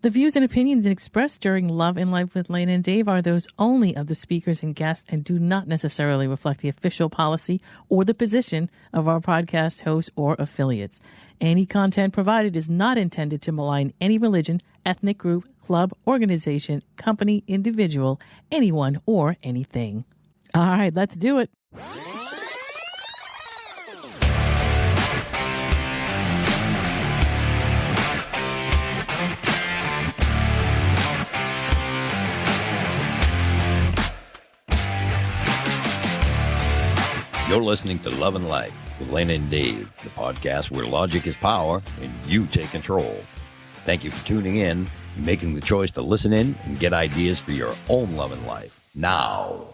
The views and opinions expressed during Love and Life with Lana and Dave are those only of the speakers and guests and do not necessarily reflect the official policy or the position of our podcast hosts or affiliates. Any content provided is not intended to malign any religion, ethnic group, club, organization, company, individual, anyone, or anything. All right, let's do it. You're listening to Love and Life with Lana and Dave, the podcast where logic is power and you take control. Thank you for tuning in and making the choice to listen in and get ideas for your own love and life. Now,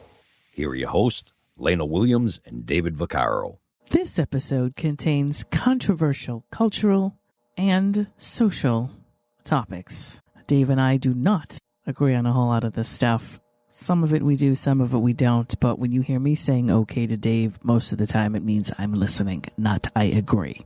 here are your hosts, Lana Williams and David Vaccaro. This episode contains controversial cultural and social topics. Dave and I do not agree on a whole lot of this stuff. Some of it we do, some of it we don't. But when you hear me saying okay to Dave, most of the time it means I'm listening, not I agree.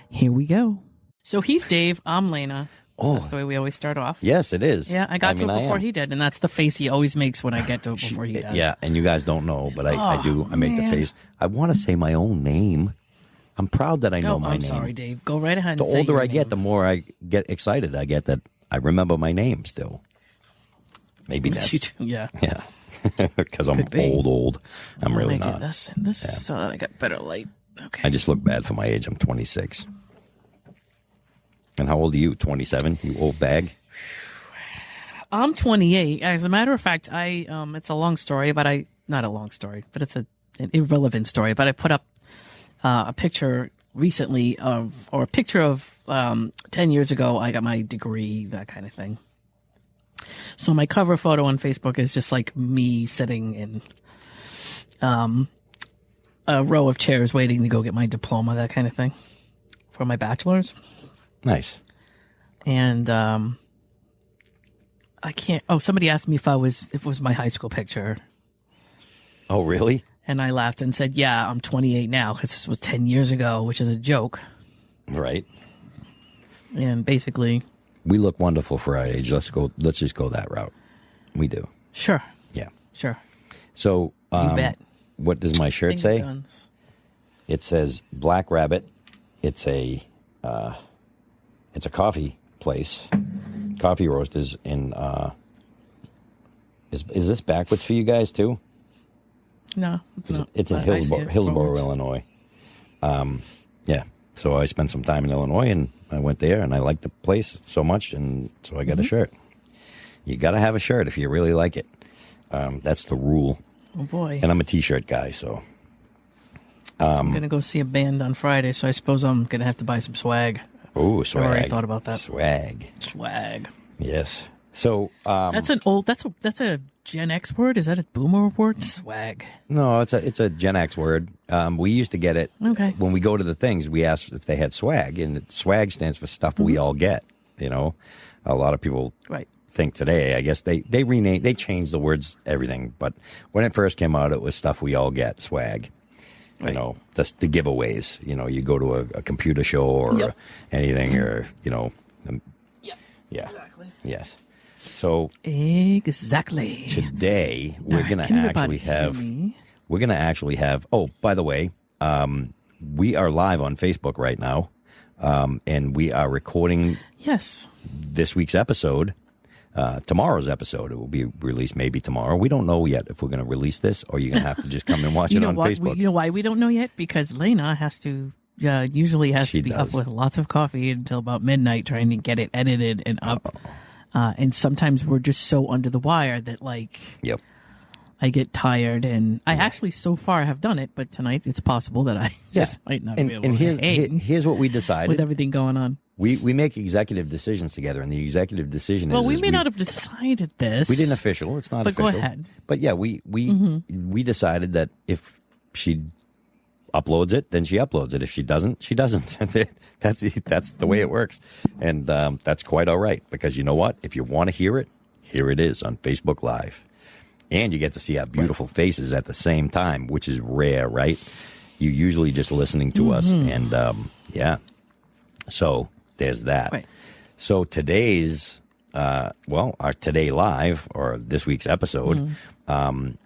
Here we go. So he's Dave, I'm Lana. Oh, that's the way we always start off. Yes, it is. Yeah, I got to it before he did, and that's the face he always makes when I get to it before he does. Yeah, and you guys don't know, but I do. I make the face. I want to say my own name. I'm proud that I know my name. I'm sorry, Dave. Go right ahead and the say older your I name. get, the more I get excited. I get that I remember my name still. Maybe that's yeah. Because I'm old. I'm really not. I do this and this so that I got better light. Okay. I just look bad for my age. I'm 26. And how old are you? 27? You old bag? I'm 28. As a matter of fact, it's a long story, but not a long story, but it's an irrelevant story. But I put up a picture recently of 10 years ago. I got my degree, that kind of thing. So my cover photo on Facebook is just like me sitting in a row of chairs waiting to go get my diploma, that kind of thing, for my bachelor's. Nice. And I can't. Oh, somebody asked me if it was my high school picture. Oh, really? And I laughed and said, "Yeah, I'm 28 now because this was 10 years ago," which is a joke. Right. And basically, we look wonderful for our age. Let's just go that route. We do. Sure. Yeah. Sure. So, you bet. What does my shirt say? Guns. It says Black Rabbit. It's a coffee place, coffee roasters in. Is this backwards for you guys too? No, it's not. It's in Hillsborough, Illinois. Yeah. So I spent some time in Illinois, and I went there, and I liked the place so much, and so I got a shirt. You got to have a shirt if you really like it. That's the rule. Oh, boy. And I'm a T-shirt guy, so. I'm going to go see a band on Friday, so I suppose I'm going to have to buy some swag. Oh, swag. I already thought about that. Swag. Yes. So. That's a Gen X word? Is that a boomer word? Swag. No, it's a Gen X word. We used to get it. Okay. When we go to the things, we ask if they had swag, and swag stands for stuff we all get. You know, a lot of people think today. I guess they changed the words, everything. But when it first came out, it was stuff we all get. Swag. Right. You know, the giveaways. You know, you go to a computer show or anything, or you know. Yeah. Exactly. Yes. So exactly today we're gonna actually have. Oh, by the way, we are live on Facebook right now, and we are recording. Yes. This week's episode, tomorrow's episode. It will be released maybe tomorrow. We don't know yet if we're going to release this, or you're going to have to just come and watch it on Facebook. You know why we don't know yet? Because Lana has to. Usually has to be up with lots of coffee until about midnight trying to get it edited and up. And sometimes we're just so under the wire that I get tired, and I actually so far have done it, but tonight it's possible that I just might not be able to here's what we decided. With everything going on. We make executive decisions together, and the executive decision is... Well, we may not have decided this. We didn't official. It's not official. But go ahead. But yeah, we decided that if she uploads it, then she uploads it. If she doesn't, she doesn't. That's the way it works. And that's quite all right, because you know what? If you want to hear it, here it is on Facebook Live. And you get to see our beautiful faces at the same time, which is rare, right? You're usually just listening to us. And, yeah. So there's that. Right. So today's, our Today Live, or this week's episode,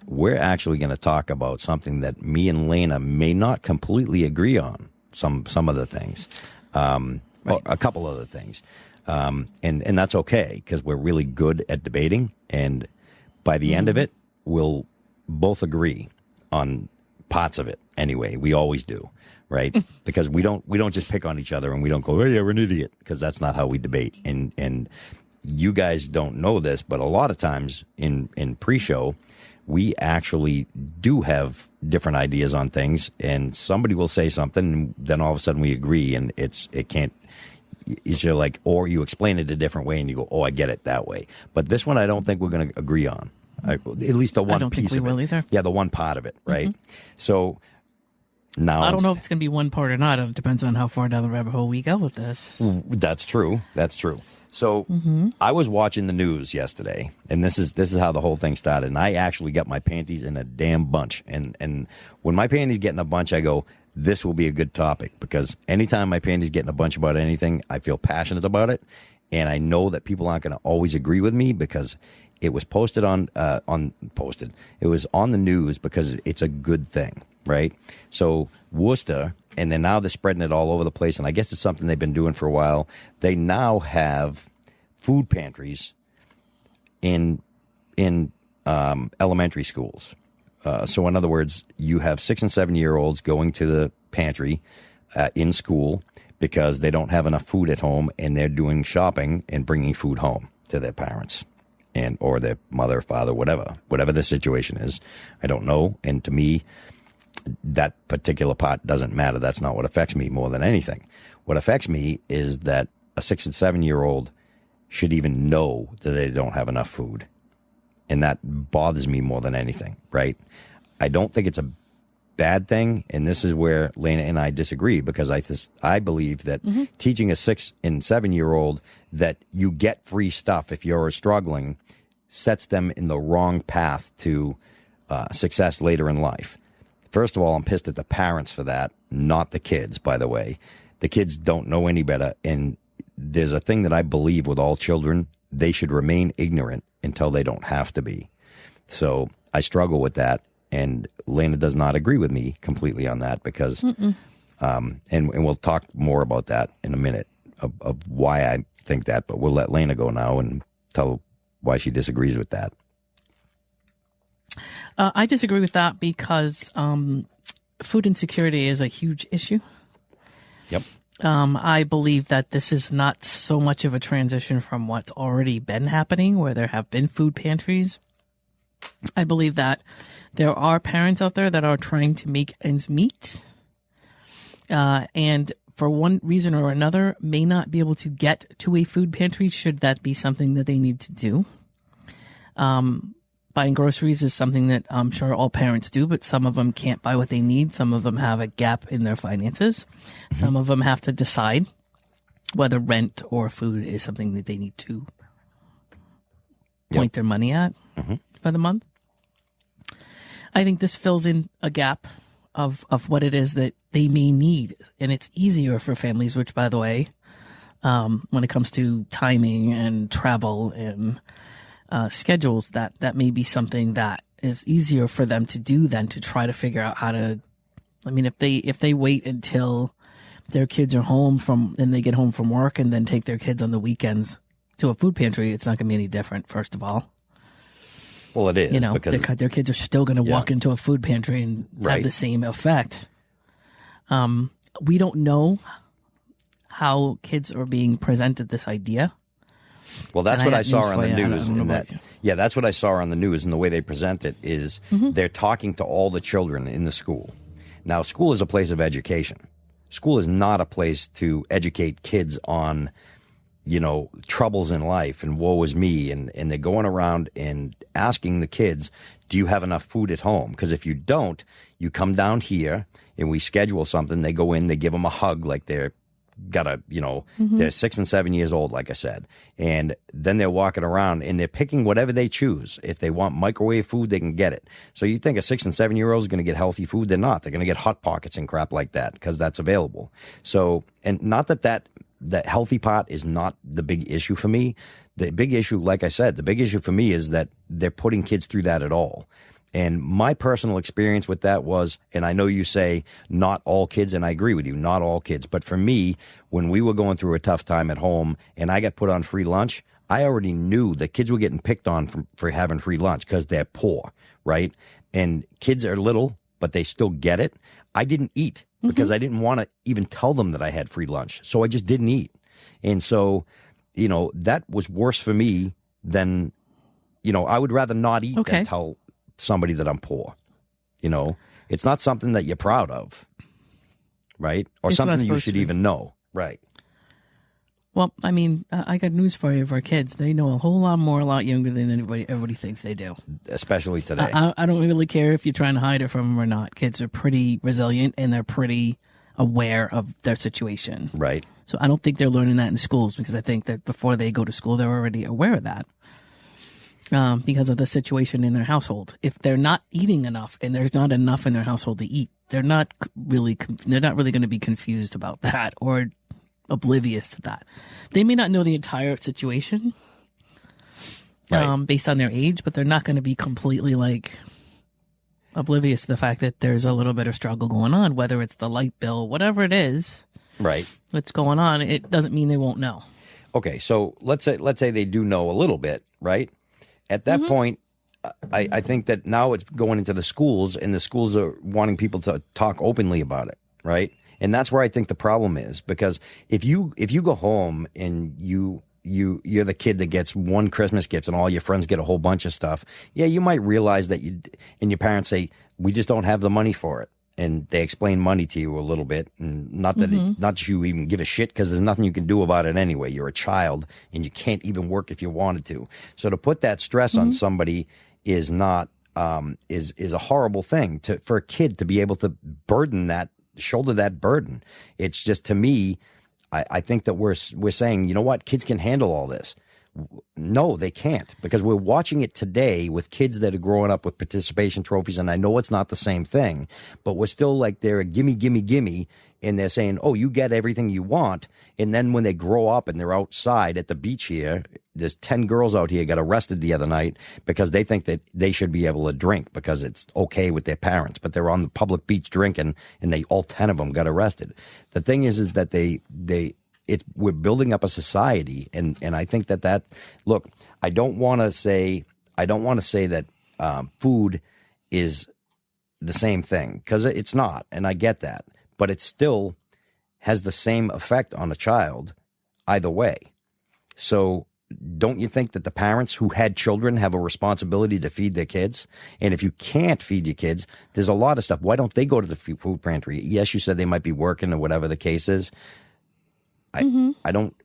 we're actually going to talk about something that me and Lana may not completely agree on, some of the things, or a couple other things. And that's okay, because we're really good at debating, and by the end of it, we'll both agree on parts of it. Anyway, we always do, right? Because we don't just pick on each other, and we don't go, "Oh yeah, we're an idiot," because that's not how we debate. And you guys don't know this, but a lot of times in pre-show, we actually do have different ideas on things, and somebody will say something, and then all of a sudden we agree, and it's like, or you explain it a different way, and you go, "Oh, I get it that way." But this one, I don't think we're going to agree on. At least the one piece of it. I don't think we will either. Yeah, the one part of it, right? So now I don't know if it's going to be one part or not. It depends on how far down the rabbit hole we go with this. That's true. So I was watching the news yesterday, and this is how the whole thing started. And I actually got my panties in a damn bunch. And when my panties get in a bunch, I go, this will be a good topic, because anytime my panties get in a bunch about anything, I feel passionate about it. And I know that people aren't going to always agree with me, because it was posted it was on the news, because it's a good thing, right? So Worcester, and then now they're spreading it all over the place, and I guess it's something they've been doing for a while. They now have food pantries in elementary schools. So in other words, you have 6 and 7 year olds going to the pantry in school because they don't have enough food at home, and they're doing shopping and bringing food home to their parents or their mother, father, whatever the situation is. I don't know. And to me, that particular part doesn't matter. That's not what affects me more than anything. What affects me is that a 6 and 7 year old should even know that they don't have enough food. And that bothers me more than anything, right? I don't think it's a bad thing, and this is where Lana and I disagree, because I believe that teaching a 6 and 7 year old that you get free stuff if you're struggling sets them in the wrong path to success later in life. First of all, I'm pissed at the parents for that, not the kids, by the way. The kids don't know any better, and there's a thing that I believe with all children: they should remain ignorant until they don't have to be. So I struggle with that, and Lana does not agree with me completely on that, because and we'll talk more about that in a minute of why I think that, but we'll let Lana go now and tell why she disagrees with that. I disagree with that because food insecurity is a huge issue. Yep. I believe that this is not so much of a transition from what's already been happening, where there have been food pantries. I believe that there are parents out there that are trying to make ends meet, and for one reason or another may not be able to get to a food pantry, should that be something that they need to do. Buying groceries is something that I'm sure all parents do, but some of them can't buy what they need. Some of them have a gap in their finances. Some of them have to decide whether rent or food is something that they need to point their money at for the month. I think this fills in a gap of what it is that they may need. And it's easier for families, which, by the way, when it comes to timing and travel and schedules, that may be something that is easier for them to do than to try to figure out how to. I mean, if they wait until their kids are home and they get home from work and then take their kids on the weekends to a food pantry, it's not going to be any different. First of all, well, it is, because their kids are still going to walk into a food pantry and have the same effect. We don't know how kids are being presented this idea. Well, that's what I saw on the news. That's what I saw on the news, and the way they present it is they're talking to all the children in the school. Now, school is a place of education. School is not a place to educate kids on, troubles in life and woe is me. And they're going around and asking the kids, do you have enough food at home? Because if you don't, you come down here and we schedule something. They go in, they give them a hug like they're they're 6 and 7 years old, like I said. And then they're walking around and they're picking whatever they choose. If they want microwave food, they can get it. So you think a 6 and 7 year old is going to get healthy food? They're not. They're going to get Hot Pockets and crap like that because that's available. So, and not that that healthy part is not the big issue for me. The big issue, like I said, the big issue for me is that they're putting kids through that at all. And my personal experience with that was, and I know you say not all kids, and I agree with you, not all kids. But for me, when we were going through a tough time at home and I got put on free lunch, I already knew that kids were getting picked on for having free lunch because they're poor, right? And kids are little, but they still get it. I didn't eat because I didn't want to even tell them that I had free lunch. So I just didn't eat. And so, that was worse for me than, I would rather not eat than tell somebody that I'm poor. It's not something that you're proud of, right? Or it's something you should even know, right? Well, I mean, I got news for you for kids. They know a whole lot more, a lot younger than everybody thinks they do. Especially today. I don't really care if you're trying to hide it from them or not. Kids are pretty resilient and they're pretty aware of their situation. Right. So I don't think they're learning that in schools because I think that before they go to school, they're already aware of that because of the situation in their household. If they're not eating enough and there's not enough in their household to eat, they're not really going to be confused about that or oblivious to that. They may not know the entire situation based on their age, but they're not going to be completely oblivious to the fact that there's a little bit of struggle going on, whether it's the light bill, whatever it is. Right. What's going on, it doesn't mean they won't know. Okay, so let's say they do know a little bit, right? At that point, I think that now it's going into the schools, and the schools are wanting people to talk openly about it, right? And that's where I think the problem is, because if you go home and you're the kid that gets one Christmas gift and all your friends get a whole bunch of stuff, yeah, you might realize that and your parents say, we just don't have the money for it. And they explain money to you a little bit, and not that you even give a shit because there's nothing you can do about it anyway. You're a child, and you can't even work if you wanted to. So to put that stress on somebody is not is a horrible thing for a kid to be able to shoulder that burden. It's just, to me, I think that we're saying, you know what, kids can handle all this. No, they can't, because we're watching it today with kids that are growing up with participation trophies, and I know it's not the same thing, but we're still they're a gimme, gimme, gimme, and they're saying, oh, you get everything you want, and then when they grow up and they're outside at the beach here, there's 10 girls out here got arrested the other night because they think that they should be able to drink because it's okay with their parents, but they're on the public beach drinking, and all 10 of them got arrested. The thing is that we're building up a society, and I think that look, I don't want to say that food is the same thing, because it's not, and I get that, but it still has the same effect on a child either way. So don't you think that the parents who had children have a responsibility to feed their kids? And if you can't feed your kids, there's a lot of stuff. Why don't they go to the food pantry? Yes, you said they might be working or whatever the case is. I don't,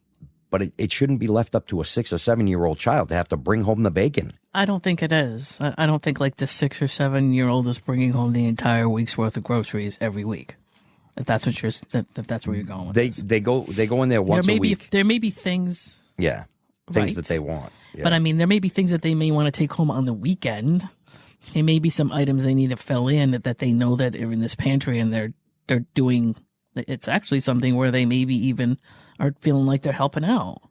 but it shouldn't be left up to a 6 or 7 year old child to have to bring home the bacon. I don't think it is. I don't think the 6 or 7 year old is bringing home the entire week's worth of groceries every week. If that's where you're going with this. They go in there once a week. There may be things. Yeah. Things that they want. Yeah. But I mean, there may be things that they may want to take home on the weekend. There may be some items they need to fill in that they know that are in this pantry, and they're doing. It's actually something where they maybe even are feeling like they're helping out.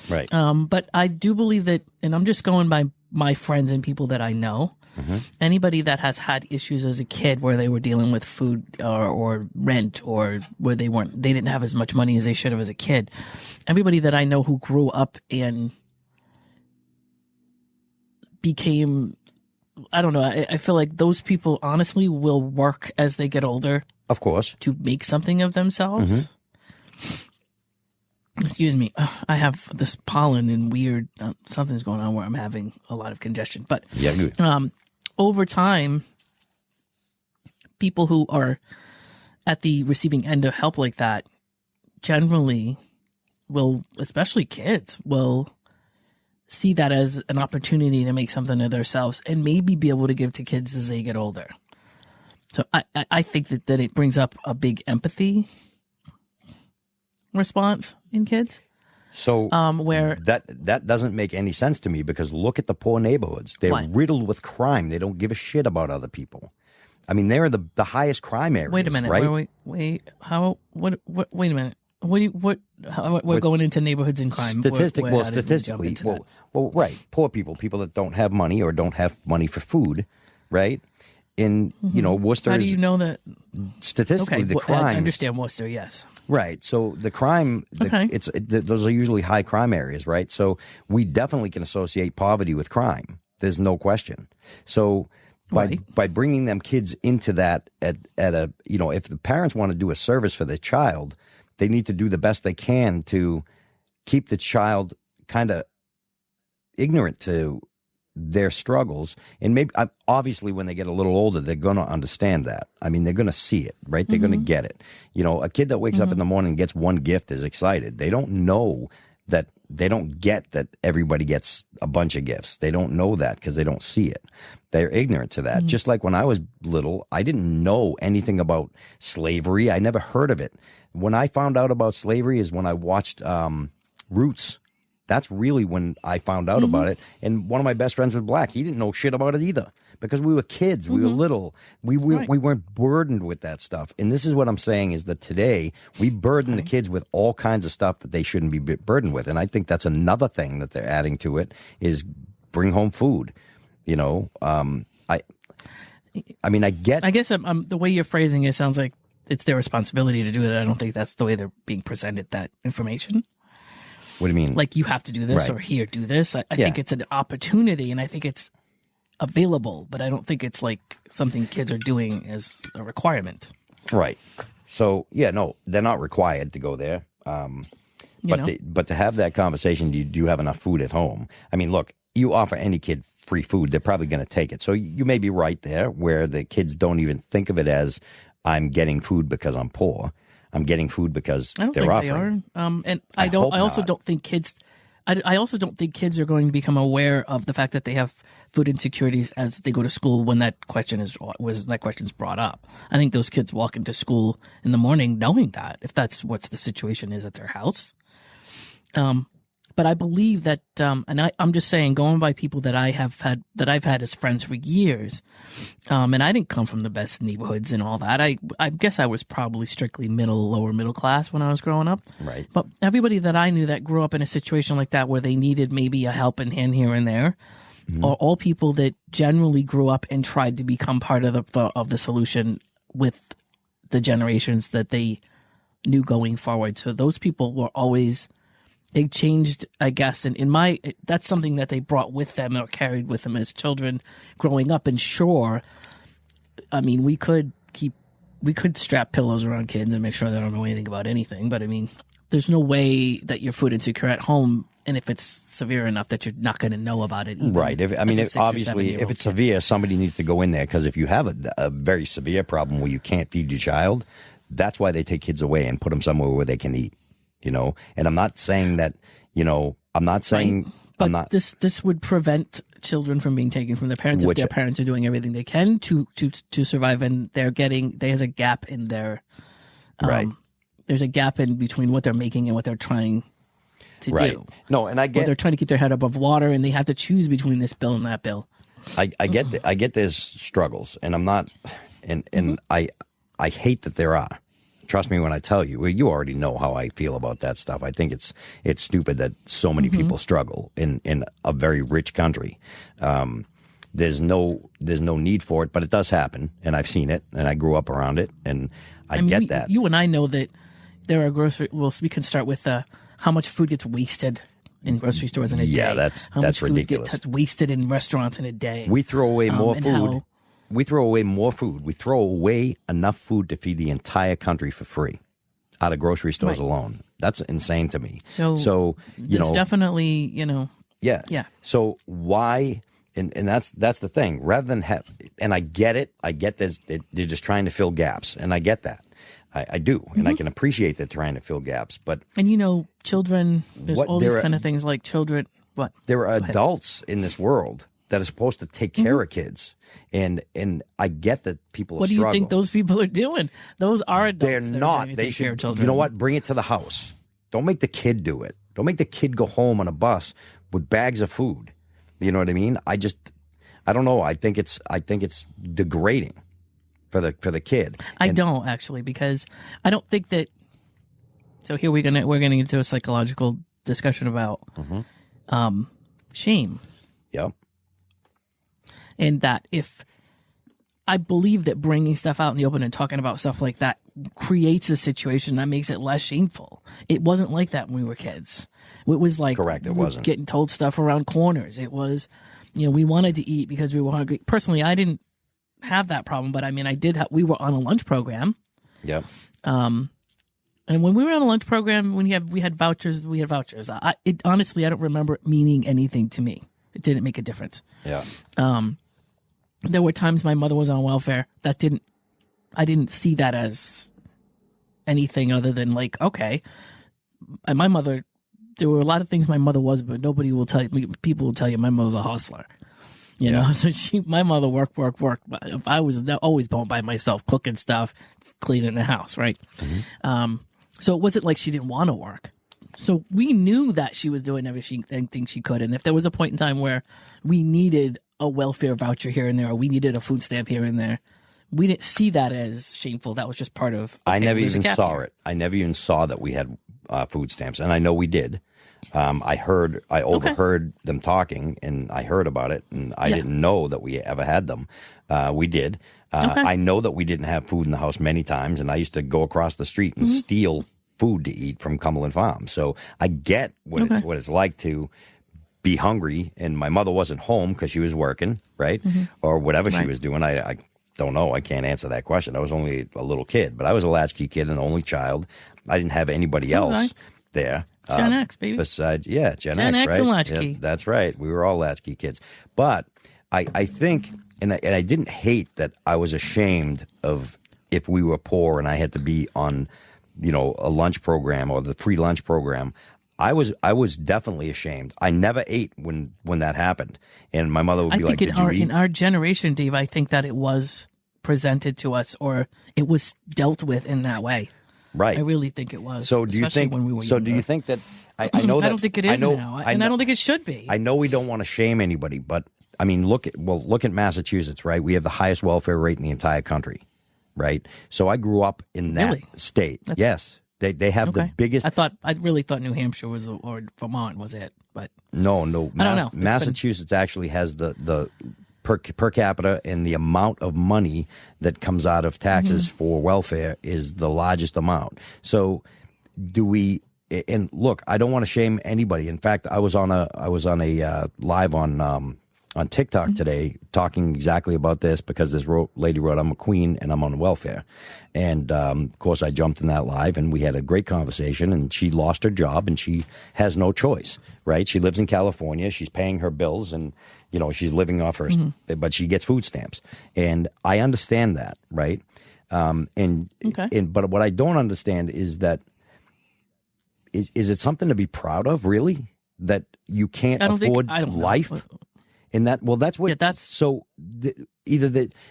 Right. But I do believe that, and I'm just going by my friends and people that I know. Anybody that has had issues as a kid where they were dealing with food or rent, or where they didn't have as much money as they should have as a kid. Everybody that I know who grew up and became, I don't know, I feel like those people honestly will work as they get older. Of course. To make something of themselves. Excuse me. I have this pollen and weird, something's going on where I'm having a lot of congestion. But over time, people who are at the receiving end of help like that generally will, especially kids, will see that as an opportunity to make something of themselves and maybe be able to give to kids as they get older. So I think that it brings up a big empathy response in kids. So where that doesn't make any sense to me, because look at the poor neighborhoods. They're riddled with crime. They don't give a shit about other people. I mean, they're the highest crime areas. Wait a minute. Right? Wait. How? What? Wait a minute. We're going into neighborhoods and crime. Statistically, right. Poor people that don't have money or don't have money for food, right? In Worcester. How do you know that? Statistically, the crime. I understand Worcester, yes. Right. So the crime, those are usually high crime areas, right? So we definitely can associate poverty with crime. There's no question. So by bringing them kids into that at a, if the parents want to do a service for their child, they need to do the best they can to keep the child kind of ignorant to their struggles. And maybe, obviously, when they get a little older, they're going to understand that. I mean, they're going to see it, right? They're going to get it. A kid that wakes up in the morning and gets one gift is excited. They don't know that. They don't get that everybody gets a bunch of gifts. They don't know that because they don't see it. They're ignorant to that. Just like when I was little, I didn't know anything about slavery. I never heard of it. When I found out about slavery is when I watched Roots. That's really when I found out about it. And one of my best friends was black. He didn't know shit about it either because we were kids. We were little. We weren't burdened with that stuff. And this is what I'm saying is that today we burden the kids with all kinds of stuff that they shouldn't be burdened with. And I think that's another thing that they're adding to it is bring home food. I guess the way you're phrasing it sounds like it's their responsibility to do it. I don't think that's the way they're being presented that information. What do you mean? Like you have to do this or here, do this. I think it's an opportunity and I think it's available, but I don't think it's like something kids are doing as a requirement. Right. So, they're not required to go there. But to have that conversation, do you have enough food at home? I mean, look, you offer any kid free food, they're probably going to take it. So you may be right there where the kids don't even think of it as I'm getting food because I'm poor. I'm getting food because they're offering. They are. And I also don't think kids are going to become aware of the fact that they have food insecurities as they go to school when that question's brought up. I think those kids walk into school in the morning knowing that, if that's what the situation is at their house. But I believe that, and I'm just saying, going by people that I've had as friends for years, and I didn't come from the best neighborhoods and all that. I guess I was probably strictly lower middle class when I was growing up. Right. But everybody that I knew that grew up in a situation like that where they needed maybe a helping hand here and there, are all people that generally grew up and tried to become part of the solution with the generations that they knew going forward. So those people were always. They changed, I guess, and that's something that they brought with them or carried with them as children growing up. And sure, I mean, we could strap pillows around kids and make sure they don't know anything about anything. But I mean, there's no way that you're food insecure at home, and if it's severe enough that you're not going to know about it. Right. If it's severe, somebody needs to go in there because if you have a very severe problem where you can't feed your child, that's why they take kids away and put them somewhere where they can eat. And I'm not saying that, But this would prevent children from being taken from their parents if their parents are doing everything they can to survive, and there's a gap in their, there's a gap in between what they're making and what they're trying to do. No, and I get, they're trying to keep their head above water, and they have to choose between this bill and that bill. I get there's struggles, and I'm not, and I hate that there are. Trust me when I tell you. You already know how I feel about that stuff. I think it's stupid that so many people struggle in a very rich country. There's no need for it, but it does happen, and I've seen it, and I grew up around it, and I get that. You and I know that there are grocery. Well, we can start with how much food gets wasted in grocery stores in a day. Yeah, that's ridiculous. How much food gets wasted in restaurants in a day. We throw away more food. We throw away more food. We throw away enough food to feed the entire country for free out of grocery stores alone. That's insane to me. So it's definitely, Yeah. Yeah. So why, and that's the thing. Rather than have, and I get it. I get this. They're just trying to fill gaps, and I get that. I do, and I can appreciate that trying to fill gaps. But children. There's all these kind of things like children. What? There are adults in this world that are supposed to take care of kids. And I get that people What do you think those people are doing? Those are adults. They're not. They should. Care of children. You know what? Bring it to the house. Don't make the kid do it. Don't make the kid go home on a bus with bags of food. You know what I mean? I don't know. I think it's degrading for the kid. I don't actually, because I don't think that. So here we're getting into a psychological discussion about shame. Yep. And that if I believe that bringing stuff out in the open and talking about stuff like that creates a situation that makes it less shameful. It wasn't like that when we were kids. It was like correct. It wasn't getting told stuff around corners. It was, we wanted to eat because we were hungry. Personally, I didn't have that problem, but I mean, we were on a lunch program. Yep. And when we were on a lunch program, we had vouchers. Honestly, I don't remember it meaning anything to me. It didn't make a difference. Yeah. There were times my mother was on welfare I didn't see that as anything other than like, okay. And my mother, there were a lot of things my mother was, but nobody will tell you, people will tell you my mother's a hustler. You know, so my mother worked. But if I was always home by myself, cooking stuff, cleaning the house, right? Mm-hmm. So it wasn't like she didn't want to work. So we knew that she was doing everything she could. And if there was a point in time where we needed a welfare voucher here and there, or we needed a food stamp here and there, we didn't see that as shameful. That was just part of. Okay, I never even saw it. I never even saw that we had food stamps, and I know we did. I overheard them talking, and I heard about it, and I didn't know that we ever had them. We did. I know that we didn't have food in the house many times, and I used to go across the street and steal food to eat from Cumberland Farms. So I get what it's like to be hungry, and my mother wasn't home because she was working, right? Or whatever she was doing. I don't know. I can't answer that question. I was only a little kid, but I was a latchkey kid, an only child. I didn't have anybody else there. Gen X, baby. Besides, Gen X, right? And latchkey. Yeah, that's right. We were all latchkey kids. But I think, and I didn't hate that I was ashamed of if we were poor and I had to be on, a lunch program or the free lunch program. I was definitely ashamed. I never ate when that happened, and my mother would be like, in our generation, Dave, I think that it was presented to us, or it was dealt with in that way. Right. I really think it was. So do you think? When we were so do you think that? I know that I don't think it is now, and I don't think it should be. I know we don't want to shame anybody, but I mean, look at Massachusetts, right? We have the highest welfare rate in the entire country, right? So I grew up in that state. Yes. They have the biggest. I really thought New Hampshire was, or Vermont was it, but no. I don't know. Massachusetts actually has the per capita, and the amount of money that comes out of taxes for welfare is the largest amount. So do we? And look, I don't want to shame anybody. In fact, I was on a live on TikTok today talking exactly about this because this lady wrote, "I'm a queen and I'm on welfare." And, of course, I jumped in that live and we had a great conversation, and she lost her job and she has no choice, right? She lives in California. She's paying her bills and, she's living off her, but she gets food stamps. And I understand that, right? But what I don't understand is that, is it something to be proud of, really? That you can't afford life? And that's what. Yeah, so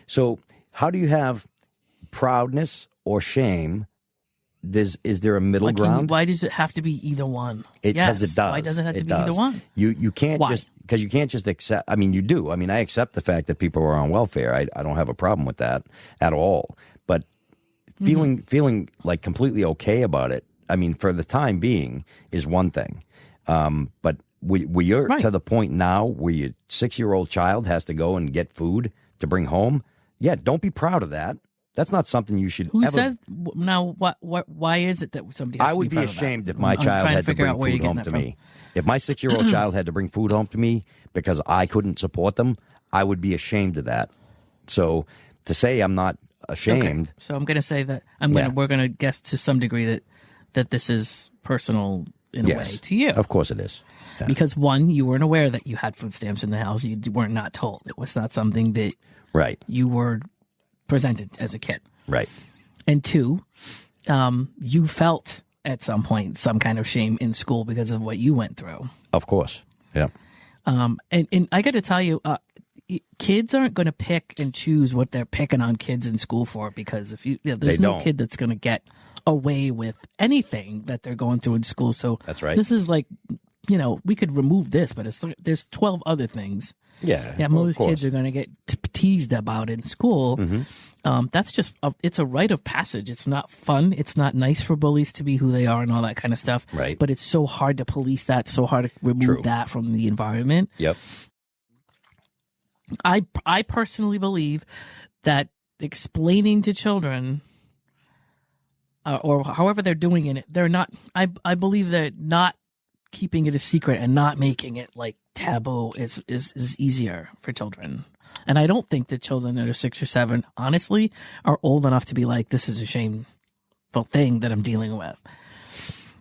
so how do you have proudness or shame? Is there a middle ground? Why does it have to be either one? Because it does. Why does it have to be either one? You can't because you can't just accept. I mean, you do. I mean, I accept the fact that people are on welfare. I don't have a problem with that at all. But feeling like completely okay about it, I mean, for the time being, is one thing. But we're to the point now where your 6-year-old child has to go and get food to bring home. Yeah, don't be proud of that. That's not something you should. Who says now? What? Why is it that somebody? Has I would be ashamed if my child had to bring food home to me. If my 6-year-old child had to bring food home to me because I couldn't support them, I would be ashamed of that. So to say I'm not ashamed. Okay. So I'm going to say that we're going to guess to some degree that this is personal in a way to you. Of course it is. Yeah. Because one, you weren't aware that you had food stamps in the house. You weren't not told. It was not something that you were presented as a kid. Right. And two, you felt at some point some kind of shame in school because of what you went through. Of course. Yeah. And I got to tell you, kids aren't going to pick and choose what they're picking on kids in school for, because there's no kid that's going to get away with anything that they're going through in school. So that's right. This is like, we could remove this, but there's 12 other things Yeah, most kids are going to get teased about in school. That's just it's a rite of passage. It's not fun. It's not nice for bullies to be who they are and all that kind of stuff. Right. But it's so hard to police that, so hard to remove that from the environment. Yep. I personally believe that explaining to children, or however they're doing it, they're not. I believe that not keeping it a secret and not making it like taboo is easier for children. And I don't think that children that are 6 or 7, honestly, are old enough to be like, this is a shameful thing that I'm dealing with.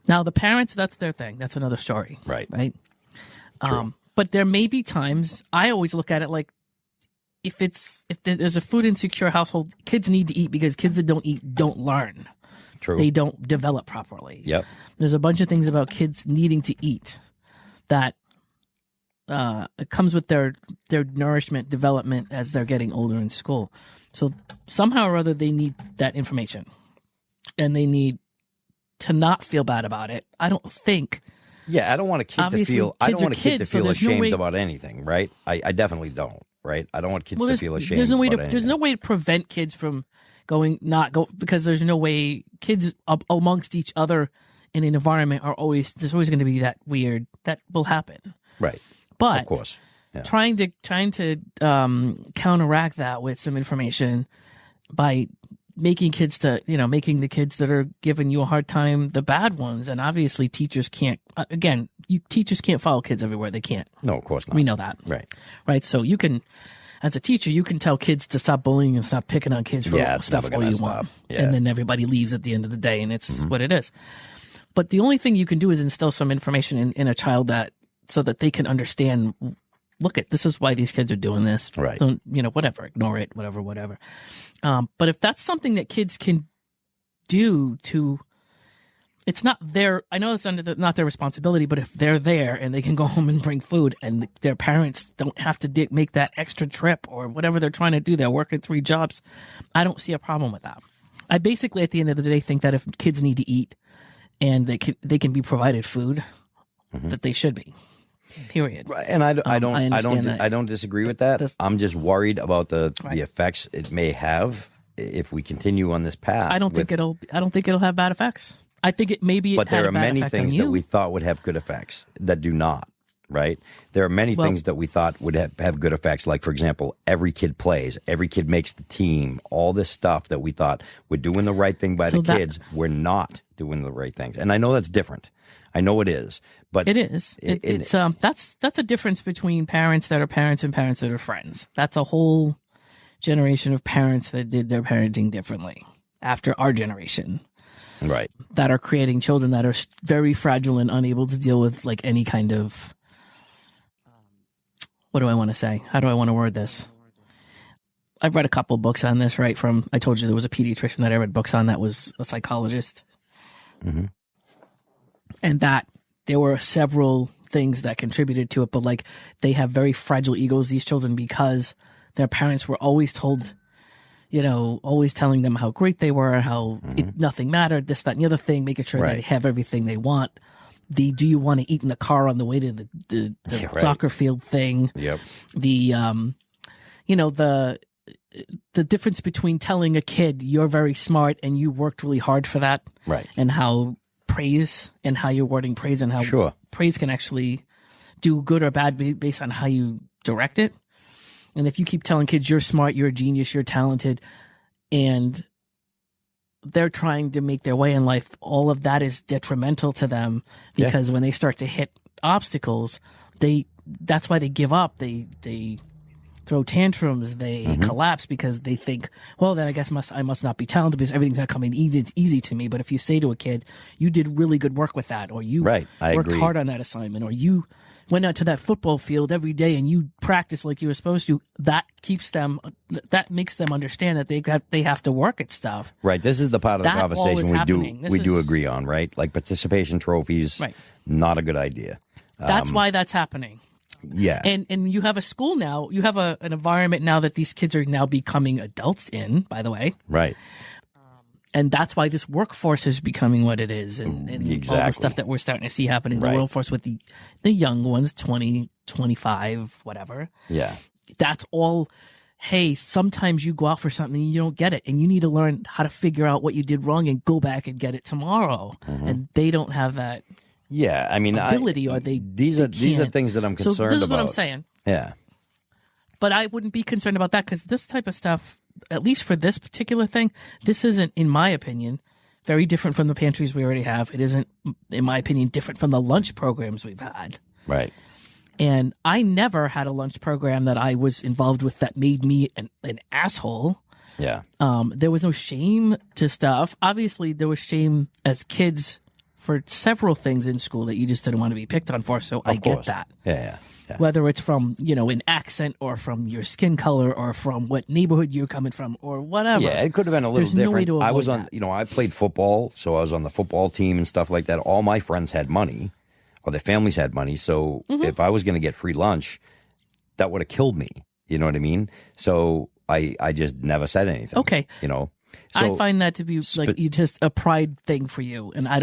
Now, the parents, that's their thing. That's another story. Right. Right. But there may be times, I always look at it like, if there's a food insecure household, kids need to eat, because kids that don't eat don't learn. True. They don't develop properly. Yep. There's a bunch of things about kids needing to eat that it comes with their nourishment development as they're getting older in school. So somehow or other, they need that information, and they need to not feel bad about it. I don't think. Yeah, I don't want a kid to feel. I don't want a kid to feel ashamed about anything. Right. I definitely don't. Right. I don't want kids to feel ashamed. There's no way about to. anything. There's no way to prevent kids from because there's no way kids amongst each other in an environment there's always going to be that weird that will happen. Right. But of course, trying to counteract that with some information by making the kids that are giving you a hard time the bad ones. And obviously teachers can't, teachers can't follow kids everywhere. They can't. No, of course not. We know that. Right. So you can, as a teacher, you can tell kids to stop bullying and stop picking on kids for stuff all you want. Yeah. And then everybody leaves at the end of the day, and it's what it is. But the only thing you can do is instill some information in a child so that they can understand, this is why these kids are doing this. Right. Don't, whatever, ignore it, whatever. But if that's something that kids can do it's not I know it's not their responsibility, but if they're there and they can go home and bring food, and their parents don't have to make that extra trip or whatever they're trying to do, they're working 3 jobs, I don't see a problem with that. I basically, at the end of the day, think that if kids need to eat and they can be provided food, that they should be. Period. Right. And I don't disagree with that. I'm just worried about the effects it may have if we continue on this path. I don't think it'll have bad effects. I think But there are many things that we thought would have good effects that do not. Right. There are many things that we thought would have good effects. Like, for example, every kid plays, every kid makes the team, all this stuff that we thought we're doing the right thing by the kids. We're not doing the right things. And I know that's different. I know it is, but it is. That's a difference between parents that are parents and parents that are friends. That's a whole generation of parents that did their parenting differently after our generation. Right. That are creating children that are very fragile and unable to deal with like any kind of, what do I want to say? How do I want to word this? I've read a couple books on this, right? I told you there was a pediatrician that I read books on that was a psychologist. Mm-hmm. And that there were several things that contributed to it, but like they have very fragile egos, these children, because their parents were always told, always telling them how great they were, how nothing mattered, this, that, and the other thing, making sure they have everything they want. Do you want to eat in the car on the way to the soccer field thing? Yep. The difference between telling a kid you're very smart and you worked really hard for that. Right. And how praise and how you're wording praise and how praise can actually do good or bad based on how you direct it. And if you keep telling kids you're smart, you're a genius, you're talented, and they're trying to make their way in life, all of that is detrimental to them because when they start to hit obstacles, that's why they give up. They throw tantrums, they collapse because they think, well, then I guess I must not be talented because everything's not coming easy to me. But if you say to a kid, you did really good work with that, or you worked hard on that assignment, or you went out to that football field every day and you practiced like you were supposed to, that makes them understand that they have to work at stuff. Right. This is the part of the conversation we do agree on, right? Like participation trophies, not a good idea. That's why that's happening. Yeah. And you have a school now, you have an environment now that these kids are now becoming adults in, by the way. Right. And that's why this workforce is becoming what it is, and Exactly. all the stuff that we're starting to see happening in the workforce with the young ones, 20, 25, whatever. Yeah. That's all. Hey, sometimes you go out for something and you don't get it, and you need to learn how to figure out what you did wrong and go back and get it tomorrow. And they don't have that. Yeah, I mean, ability, or these are things that I'm concerned about. So this is what I'm saying. Yeah. But I wouldn't be concerned about that, because this type of stuff, at least for this particular thing, this isn't, in my opinion, very different from the pantries we already have. It isn't, in my opinion, different from the lunch programs we've had. Right. And I never had a lunch program that I was involved with that made me an asshole. Yeah. There was no shame to stuff. Obviously, there was shame as kids for several things in school that you just didn't want to be picked on for. So I get that. Yeah. Whether it's from, an accent, or from your skin color, or from what neighborhood you're coming from, or whatever. Yeah, it could have been a little There's different. No way to avoid I was on, that. I played football, so I was on the football team and stuff like that. All my friends had money, or their families had money. So if I was going to get free lunch, that would have killed me. You know what I mean? So I just never said anything. Okay. So, I find that to be just a pride thing for you, and I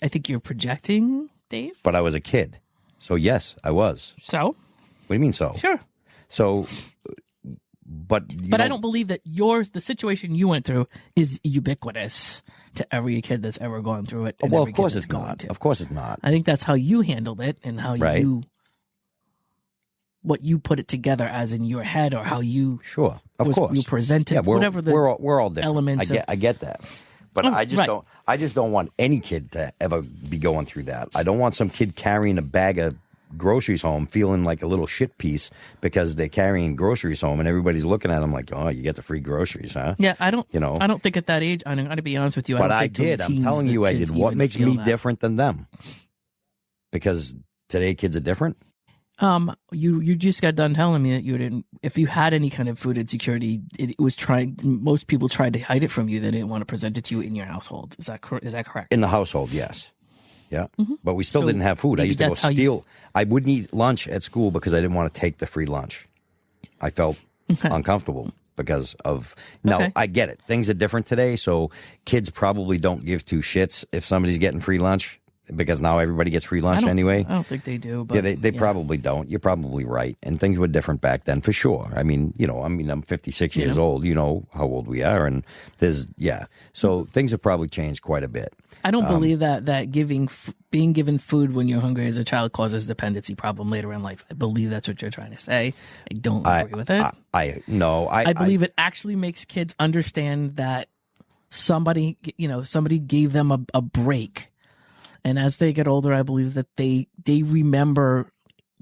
think you're projecting, Dave. But I was a kid, so yes, I was. So. What do you mean? So Sure. So, but I don't believe that the situation you went through is ubiquitous to every kid that's ever gone through it. Well, of course it's not. Of course it's not. I think that's how you handled it, and how what you put it together as in your head, or how you you presented, whatever we're all different. Elements. I get that, but I just don't want any kid to ever be going through that. I don't want some kid carrying a bag of groceries home feeling like a little shit piece because they're carrying groceries home and everybody's looking at them like, oh, you get the free groceries, huh? Yeah, I don't think at that age, I'm going to be honest with you. But I did. I'm telling you, I did. What makes me different than them? Because today kids are different. You just got done telling me that you didn't. If you had any kind of food insecurity, most people tried to hide it from you. They didn't want to present it to you in your household. Is that correct? In the household, yes. Yeah, but we still didn't have food. I used to go steal. I wouldn't eat lunch at school because I didn't want to take the free lunch. I felt uncomfortable because of. Now, I get it. Things are different today, so kids probably don't give two shits if somebody's getting free lunch, because now everybody gets free lunch anyway. I don't think they do. But, they probably don't. You're probably right. And things were different back then for sure. I mean, I'm 56 years old. You know how old we are. And so things have probably changed quite a bit. I don't believe that being given food when you're hungry as a child causes dependency problem later in life. I believe that's what you're trying to say. I don't agree with it. I believe it actually makes kids understand that somebody gave them a break. And as they get older, I believe that they remember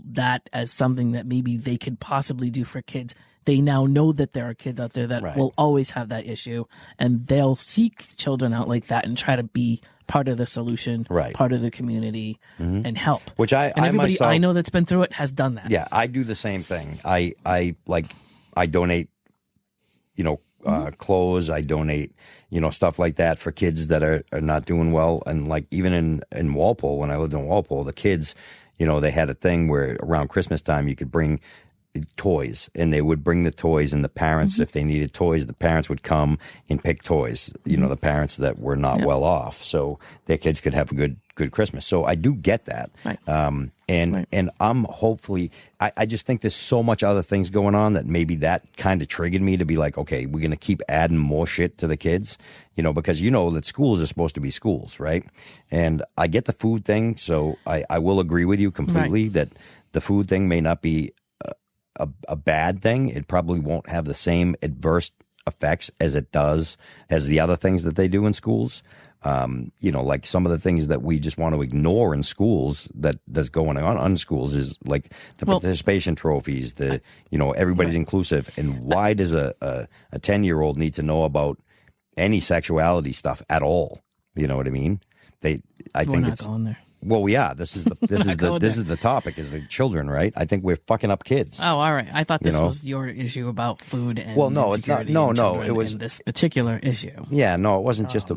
that as something that maybe they could possibly do for kids. They now know that there are kids out there that will always have that issue, and they'll seek children out like that and try to be part of the solution, part of the community, and help. Which everybody myself, I know that's been through it has done that. Yeah, I do the same thing. I donate, clothes. I donate, stuff like that for kids that are not doing well. And like even in Walpole, when I lived in Walpole, the kids, they had a thing where around Christmas time you could bring toys, and they would bring the toys, and the parents, if they needed toys, the parents would come and pick toys, the parents that were not well off, so their kids could have a good Christmas. So I do get that. And I'm hopefully, I just think there's so much other things going on that maybe that kind of triggered me to be like, okay, we're going to keep adding more shit to the kids, because that schools are supposed to be schools, right? And I get the food thing, so I will agree with you completely that the food thing may not be a bad thing. It probably won't have the same adverse effects as it does as the other things that they do in schools. Like some of the things that we just want to ignore in schools that's going on in schools is like the participation trophies, everybody's inclusive. And why does a 10-year-old need to know about any sexuality stuff at all? You know what I mean? We're not going there. Well, yeah, this is the topic is the children, right? I think we're fucking up kids. Oh, all right. I thought this was your issue about food and no, it's not. No, it was this particular issue. Yeah, no, it wasn't just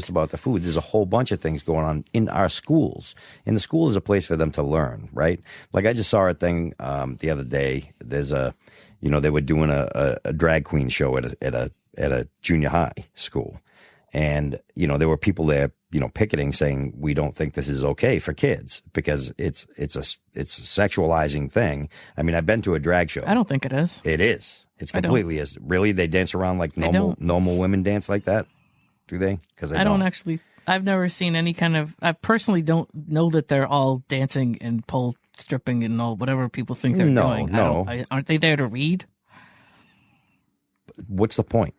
about the food. There's a whole bunch of things going on in our schools. And the school is a place for them to learn, right? Like I just saw a thing the other day. There's they were doing a drag queen show at a junior high school. And, there were people there, picketing saying, we don't think this is okay for kids because it's a sexualizing thing. I mean, I've been to a drag show. I don't think it is. It is. It's completely is. Really? They dance around like normal women dance like that? Do they? Because I don't actually. I've never seen any kind of. I personally don't know that they're all dancing and pole stripping and all whatever people think they're doing. No, aren't they there to read? What's the point?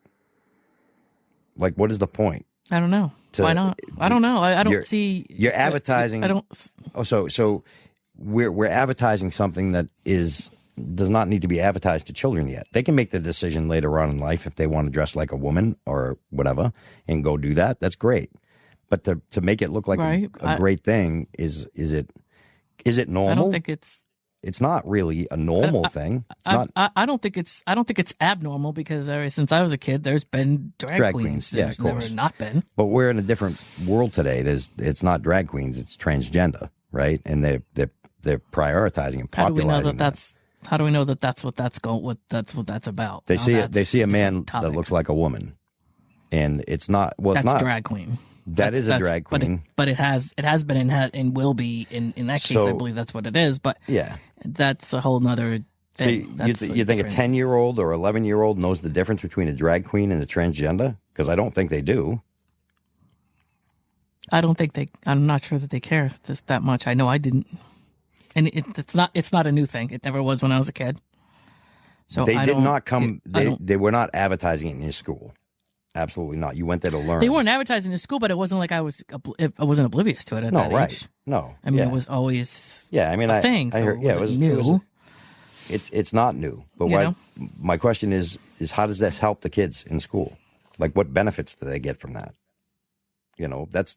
Like, what is the point? I don't know. Why not? I don't know. I don't see. You're advertising. I don't. Oh, so we're advertising something that does not need to be advertised to children yet. They can make the decision later on in life if they want to dress like a woman or whatever and go do that. That's great. But to make it look like a great thing, is it normal? I don't think it's not really a normal thing. I don't think it's abnormal because ever since I was a kid, there's been drag queens. Yeah, there's never not been. But we're in a different world today. It's not drag queens. It's transgender, right? And they're prioritizing and popularizing. How do we know that that's what that's about? They see a man that looks like a woman, and it's not. Well, it's not a drag queen. That's a drag queen, but it has been and will be in that case. I believe that's what it is. But yeah, that's a whole nother thing. So you think a 10-year-old or 11-year-old knows the difference between a drag queen and a transgender? Because I don't think they do. I'm not sure that they care that much. I know I didn't, and it's not a new thing. It never was when I was a kid. So they did not come. They were not advertising it in your school. Absolutely not. You went there to learn. They weren't advertising in school, but it wasn't like I wasn't oblivious to it at that age. No, I mean it was always a thing. So it was new. It's not new. But my question is how does this help the kids in school? Like, what benefits do they get from that? This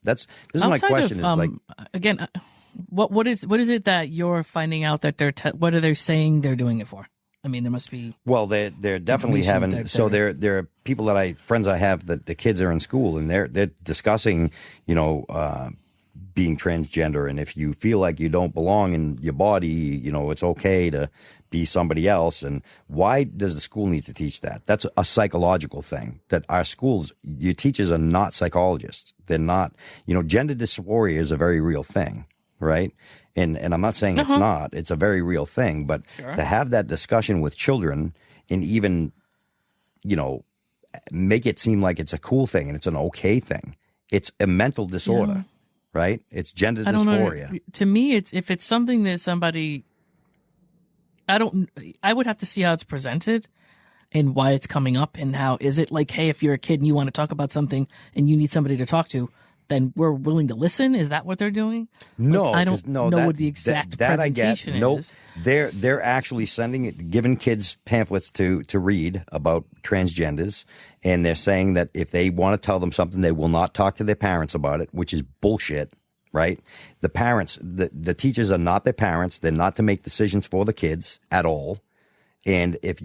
is my question. Again, what is it that you're finding out that what are they saying they're doing it for? I mean, there must be. Well, they're definitely having. So there are people friends I have that the kids are in school and they're discussing, being transgender, and if you feel like you don't belong in your body, it's okay to be somebody else. And why does the school need to teach that? That's a psychological thing. That our schools, your teachers are not psychologists. They're not. Gender dysphoria is a very real thing, right? And I'm not saying it's not. It's a very real thing. But to have that discussion with children and even, make it seem like it's a cool thing and it's an okay thing. It's a mental disorder, right? It's gender dysphoria. To me, if it's something that somebody, I would have to see how it's presented and why it's coming up and how is it like, hey, if you're a kid and you want to talk about something and you need somebody to talk to, then we're willing to listen. Is that what they're doing? No, I don't know what the exact presentation is. Nope. They're actually giving kids pamphlets to read about transgenders, and they're saying that if they want to tell them something, they will not talk to their parents about it, which is bullshit, right? The parents, the teachers are not their parents. They're not to make decisions for the kids at all. And if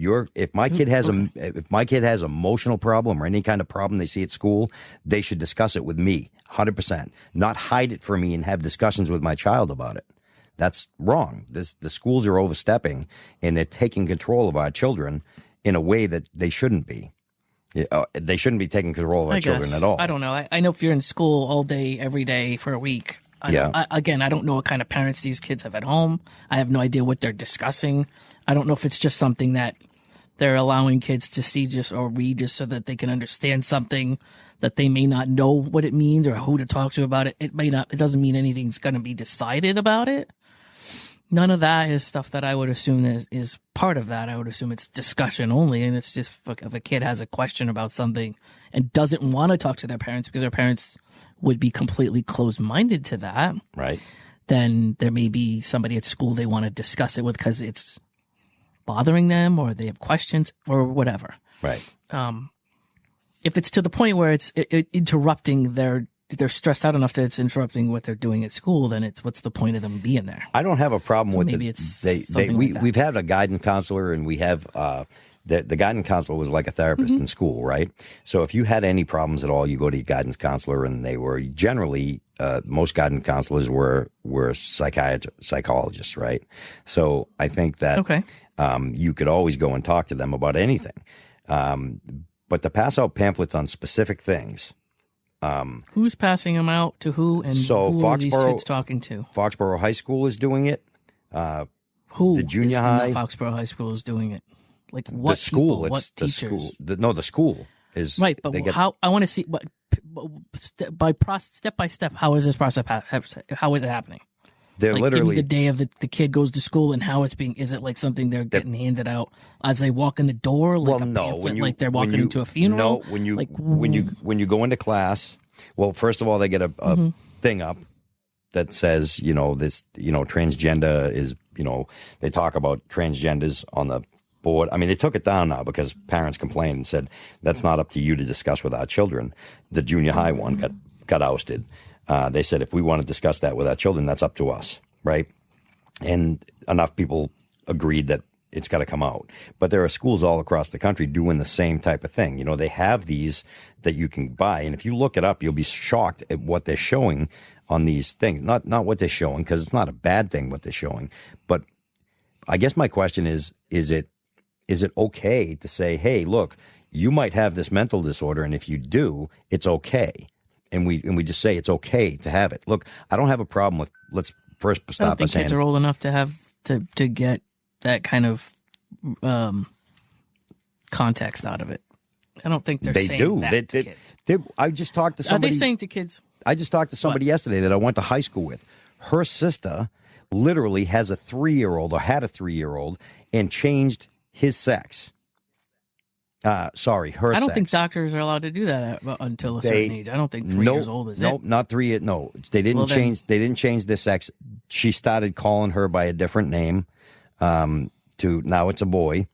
my kid has emotional problem or any kind of problem they see at school, they should discuss it with me, 100%. Not hide it from me and have discussions with my child about it. That's wrong. The schools are overstepping, and they're taking control of our children in a way that they shouldn't be. They shouldn't be taking control of our children at all. I don't know. I know if you're in school all day, every day for a week. I don't know what kind of parents these kids have at home. I have no idea what they're discussing. I don't know if it's just something that they're allowing kids to see or read just so that they can understand something that they may not know what it means or who to talk to about it. It doesn't mean anything's going to be decided about it. None of that is stuff that I would assume is part of that. I would assume it's discussion only. And it's just if a kid has a question about something and doesn't want to talk to their parents because their parents would be completely closed-minded to that. Right. Then there may be somebody at school they want to discuss it with because it's bothering them or they have questions or whatever. Right. If it's to the point where it's interrupting they're stressed out enough that it's interrupting what they're doing at school, then what's the point of them being there? I don't have a problem with maybe we've had a guidance counselor, and we have the guidance counselor was like a therapist in school, right? So if you had any problems at all, you go to your guidance counselor, and they were generally most guidance counselors were psychologists, right? So I think that you could always go and talk to them about anything. But to pass out pamphlets on specific things, Who's passing them out to who, and who are these kids talking to? Foxborough High School is doing it. Who? The junior high? Foxborough High School is doing it. Like what? The school. People, what the teachers? school. The school is right. But how? I want to see what step by step. How is this process? How is it happening? They're like, literally give me the day of the kid goes to school and how it's being. Is it like something they're getting handed out as they walk in the door? Like like they're walking into a funeral. No, when you go into class. Well, first of all, they get a thing up that says this transgender is they talk about transgenders on the board. I mean, they took it down now because parents complained and said that's not up to you to discuss with our children. The junior high one got ousted. They said if we want to discuss that with our children, that's up to us, right? And enough people agreed that it's got to come out. But there are schools all across the country doing the same type of thing. They have these that you can buy, and if you look it up, you'll be shocked at what they're showing on these things. Not what they're showing, because it's not a bad thing what they're showing. But I guess my question is it okay to say, hey, look, you might have this mental disorder, and if you do, it's okay. And we just say it's okay to have it. Look, I don't have a problem with. Let's first stop. I don't think kids are old enough to have to get that kind of context out of it. I don't think they're saying that to kids. I just talked to somebody. Are they saying to kids? I just talked to somebody yesterday that I went to high school with. Her sister literally has a 3-year-old or had a 3-year-old and changed his sex. Her I don't think doctors are allowed to do that until a certain age. I don't think 3 years old is it. No, not 3. No, they didn't change. They didn't change their sex. She started calling her by a different name. To now it's a boy,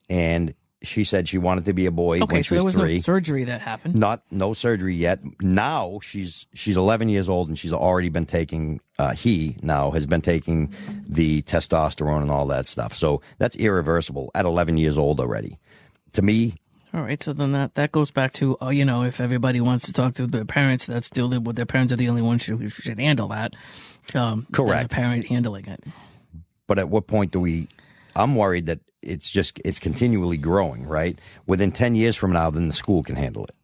and she said she wanted to be a boy when she was 3. Okay, so there was no surgery that happened. No surgery yet. Now she's 11 years old, and she's already been taking. He now has been taking the testosterone and all that stuff. So that's irreversible at 11 years old already. To me. All right, so then that goes back to, if everybody wants to talk to their parents, that's still with their parents are the only ones who should handle that. Correct. There's a parent handling it. But at what point do we? I'm worried that it's continually growing, right? Within 10 years from now, then the school can handle it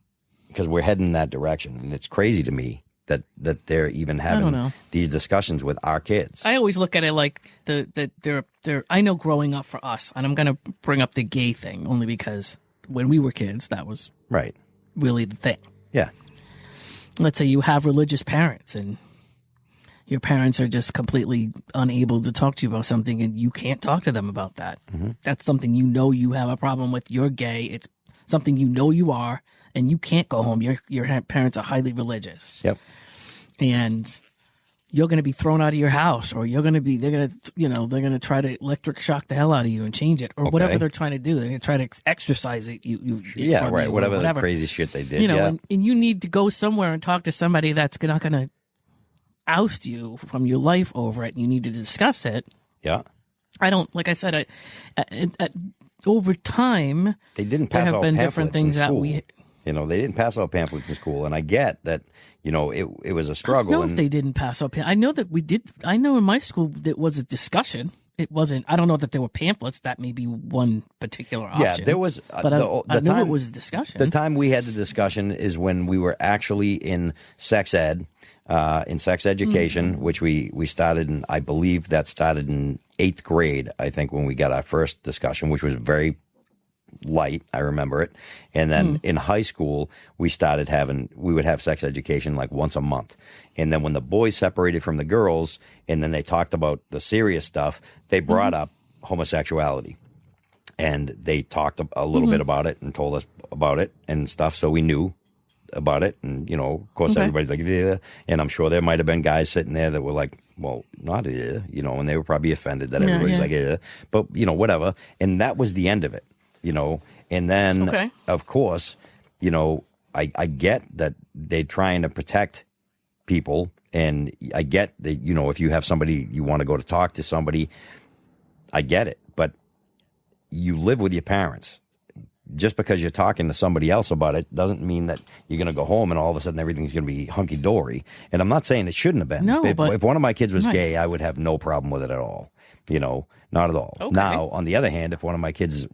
because we're heading in that direction. And it's crazy to me that they're even having these discussions with our kids. I always look at it like I know growing up for us, and I'm going to bring up the gay thing only because when we were kids, that was right, really the thing. Yeah. Let's say you have religious parents and your parents are just completely unable to talk to you about something and you can't talk to them about that. Mm-hmm. That's something you have a problem with. You're gay. It's something you are, and you can't go home. Your parents are highly religious. Yep. And you're going to be thrown out of your house, or they're going to try to electric shock the hell out of you and change it, or whatever they're trying to do. They're going to try to exercise it. Whatever the crazy shit they did. And you need to go somewhere and talk to somebody that's not going to oust you from your life over it. You need to discuss it. Yeah. I don't, like I said, over time, they didn't pass out pamphlets different things in school. that they didn't pass out pamphlets in school, and I get that. It was a struggle. I don't know if they didn't pass out pamphlets. I know that we did. I know in my school it was a discussion. It wasn't. I don't know that there were pamphlets. That may be one particular option. Yeah, there was. But I knew it was a discussion. The time we had the discussion is when we were actually in sex ed, in sex education, which we started in. I believe that started in 8th grade. I think when we got our first discussion, which was very light. I remember it. And then in high school, we would have sex education like once a month. And then when the boys separated from the girls and then they talked about the serious stuff, they brought up homosexuality. And they talked a little bit about it and told us about it and stuff. So we knew about it. And, of course, everybody's like, yeah. And I'm sure there might have been guys sitting there that were like, well, not yeah, and they were probably offended that everybody's like, yeah. But, whatever. And that was the end of it. And then, of course, I get that they're trying to protect people. And I get that, if you have somebody, you want to go to talk to somebody, I get it. But you live with your parents. Just because you're talking to somebody else about it doesn't mean that you're going to go home and all of a sudden everything's going to be hunky-dory. And I'm not saying it shouldn't have been. No, if one of my kids was gay, I would have no problem with it at all. Not at all. Okay. Now, on the other hand, if one of my kids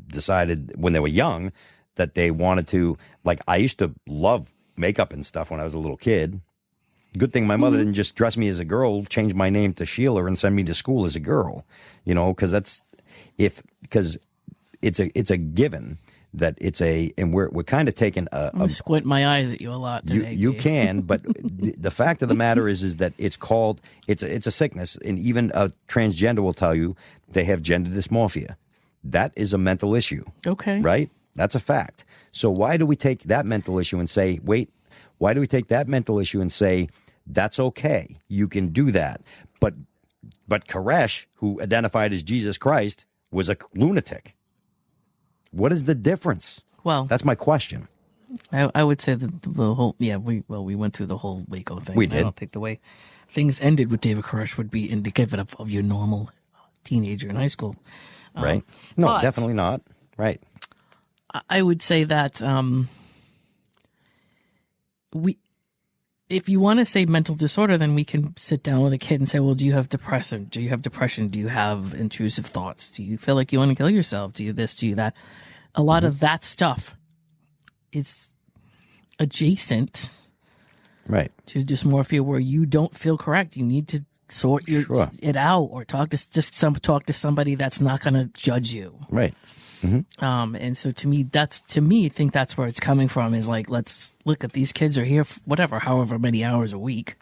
decided when they were young that they wanted to, like, I used to love makeup and stuff when I was a little kid. Good thing my mother didn't just dress me as a girl, change my name to Sheila, and send me to school as a girl. Because it's a given that and we're kind of taking I'm squint my eyes at you a lot today. You can, but the fact of the matter is that it's a sickness, and even a transgender will tell you they have gender dysmorphia. That is a mental issue. Okay. Right? That's a fact. So why do we take that mental issue and say, why do we take that mental issue and say, that's okay, you can do that? But Koresh, who identified as Jesus Christ, was a lunatic. What is the difference? Well, that's my question. I would say that the whole, we went through the whole Waco thing. We did. I don't think the way things ended with David Koresh would be indicative of your normal teenager in high school. Right. No, definitely not. Right. I would say that if you want to say mental disorder, then we can sit down with a kid and say, well, do you have depression? Do you have depression? Do you have intrusive thoughts? Do you feel like you want to kill yourself? Do you this? Do you that? A lot of that stuff is adjacent to dysmorphia, where you don't feel correct. You need to sort it out, or talk to somebody that's not going to judge you. Right. Mm-hmm. And so to me, I think that's where it's coming from, is like, let's look at these kids are here, however many hours a week,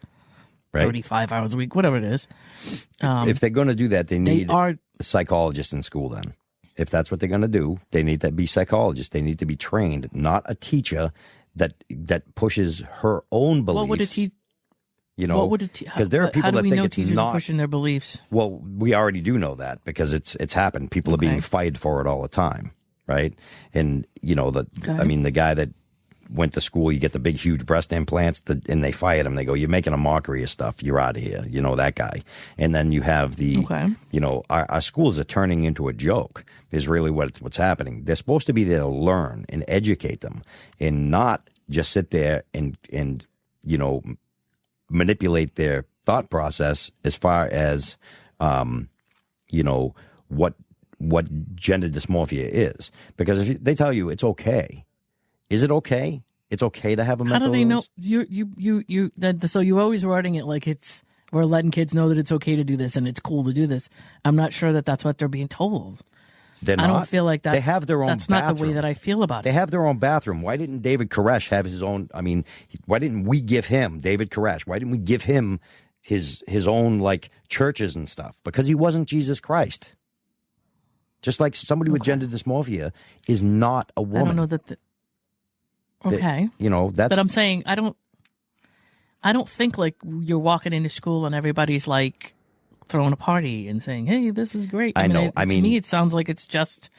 35 hours a week, whatever it is. If they're going to do that, they need a psychologist in school then. If that's what they're going to do, they need to be psychologists. They need to be trained, not a teacher that pushes her own beliefs. What would a teacher? Because there are people that think it's teachers are pushing their beliefs. Well, we already do know that because it's happened. People are being fired for it all the time, right? And the guy that went to school, you get the big, huge breast implants, and they fired him. They go, "You're making a mockery of stuff. You're out of here." That guy. And then you have our schools are turning into a joke. Is really what's happening. They're supposed to be there to learn and educate them, and not just sit there and manipulate their thought process as far as, what gender dysmorphia is. Because if they tell you it's okay, is it okay? It's okay to have a mental illness? How do they know? So you're always wording it like we're letting kids know that it's okay to do this and it's cool to do this. I'm not sure that that's what they're being told. I don't feel like they have their own that's bathroom. Not the way that I feel about it. They have their own bathroom. Why didn't David Koresh have his own? I mean, why didn't we give him, David Koresh, why didn't we give him his own churches and stuff? Because he wasn't Jesus Christ. Just like somebody with gender dysmorphia is not a woman. I don't know that. That's. But I'm saying I don't think you're walking into school and everybody's throwing a party and saying, "Hey, this is great." I know. To me, it sounds like it's just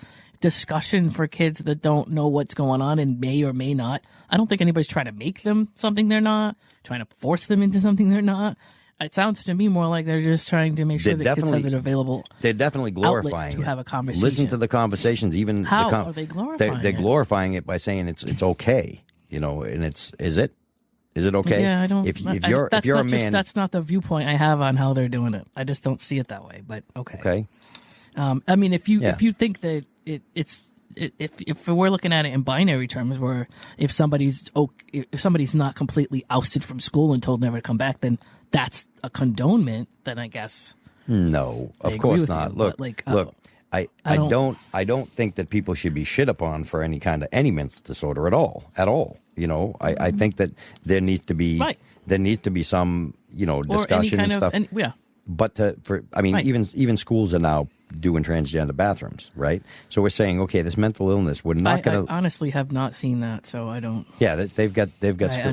discussion for kids that don't know what's going on and may or may not. I don't think anybody's trying to make them something they're not, trying to force them into something they're not. It sounds to me more like they're just trying to make sure that kids have it available. They're definitely glorifying to have a conversation. Listen to the conversations. Even how are they glorifying it? They're glorifying it by saying it's okay. And is it? Is it okay? Yeah, I don't. If you're a man, that's not the viewpoint I have on how they're doing it. I just don't see it that way. But okay. Okay. I mean, if you think that if we're looking at it in binary terms, where if somebody's not completely ousted from school and told never to come back, then that's a condonement. Then I guess. No, of course not. Look. I don't think that people should be shit upon for any mental disorder at all. I think that there needs to be some discussion and stuff. But even schools are now doing transgender bathrooms, right? So we're saying, okay, this mental illness would not. I honestly have not seen that, so I don't. Yeah, they've got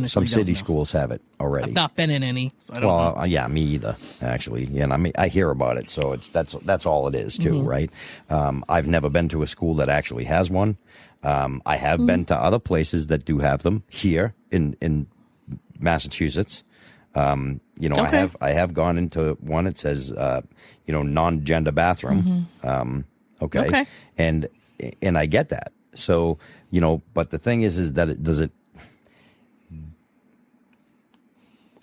some city schools have it already. I've not been in any, so I don't know. Yeah, me either, actually. Yeah, and I hear about it, so that's all it is too, right? I've never been to a school that actually has one. I have been to other places that do have them here in Massachusetts. I have gone into one that says, non-gender bathroom. Okay. And I get that. So, but the thing is that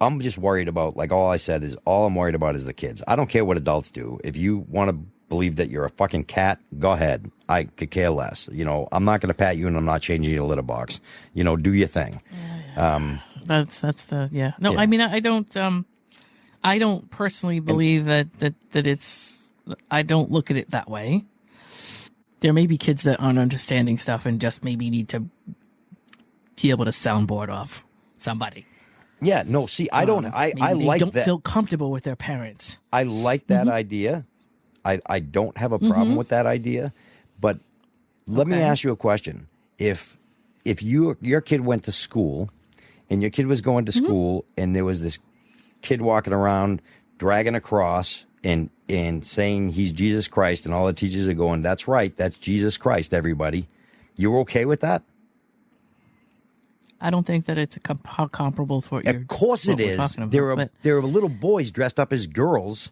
I'm just worried about, all I'm worried about is the kids. I don't care what adults do. If you want to believe that you're a fucking cat, go ahead. I could care less. You know, I'm not going to pat you, and I'm not changing your litter box. You know, do your thing. That's the No, yeah. I mean, I don't personally believe that it's. I don't look at it that way. There may be kids that aren't understanding stuff and just maybe need to be able to soundboard off somebody. Yeah, no, see, I don't. I like that. They don't feel comfortable with their parents. I like that idea. I don't have a problem with that idea, but let me ask you a question. If your kid went to school and your kid was going to school and there was this kid walking around dragging a cross and saying he's Jesus Christ, and all the teachers are going, that's right, that's Jesus Christ, everybody. You're okay with that? I don't think that it's comparable to what you're Of course it is. There are little boys dressed up as girls,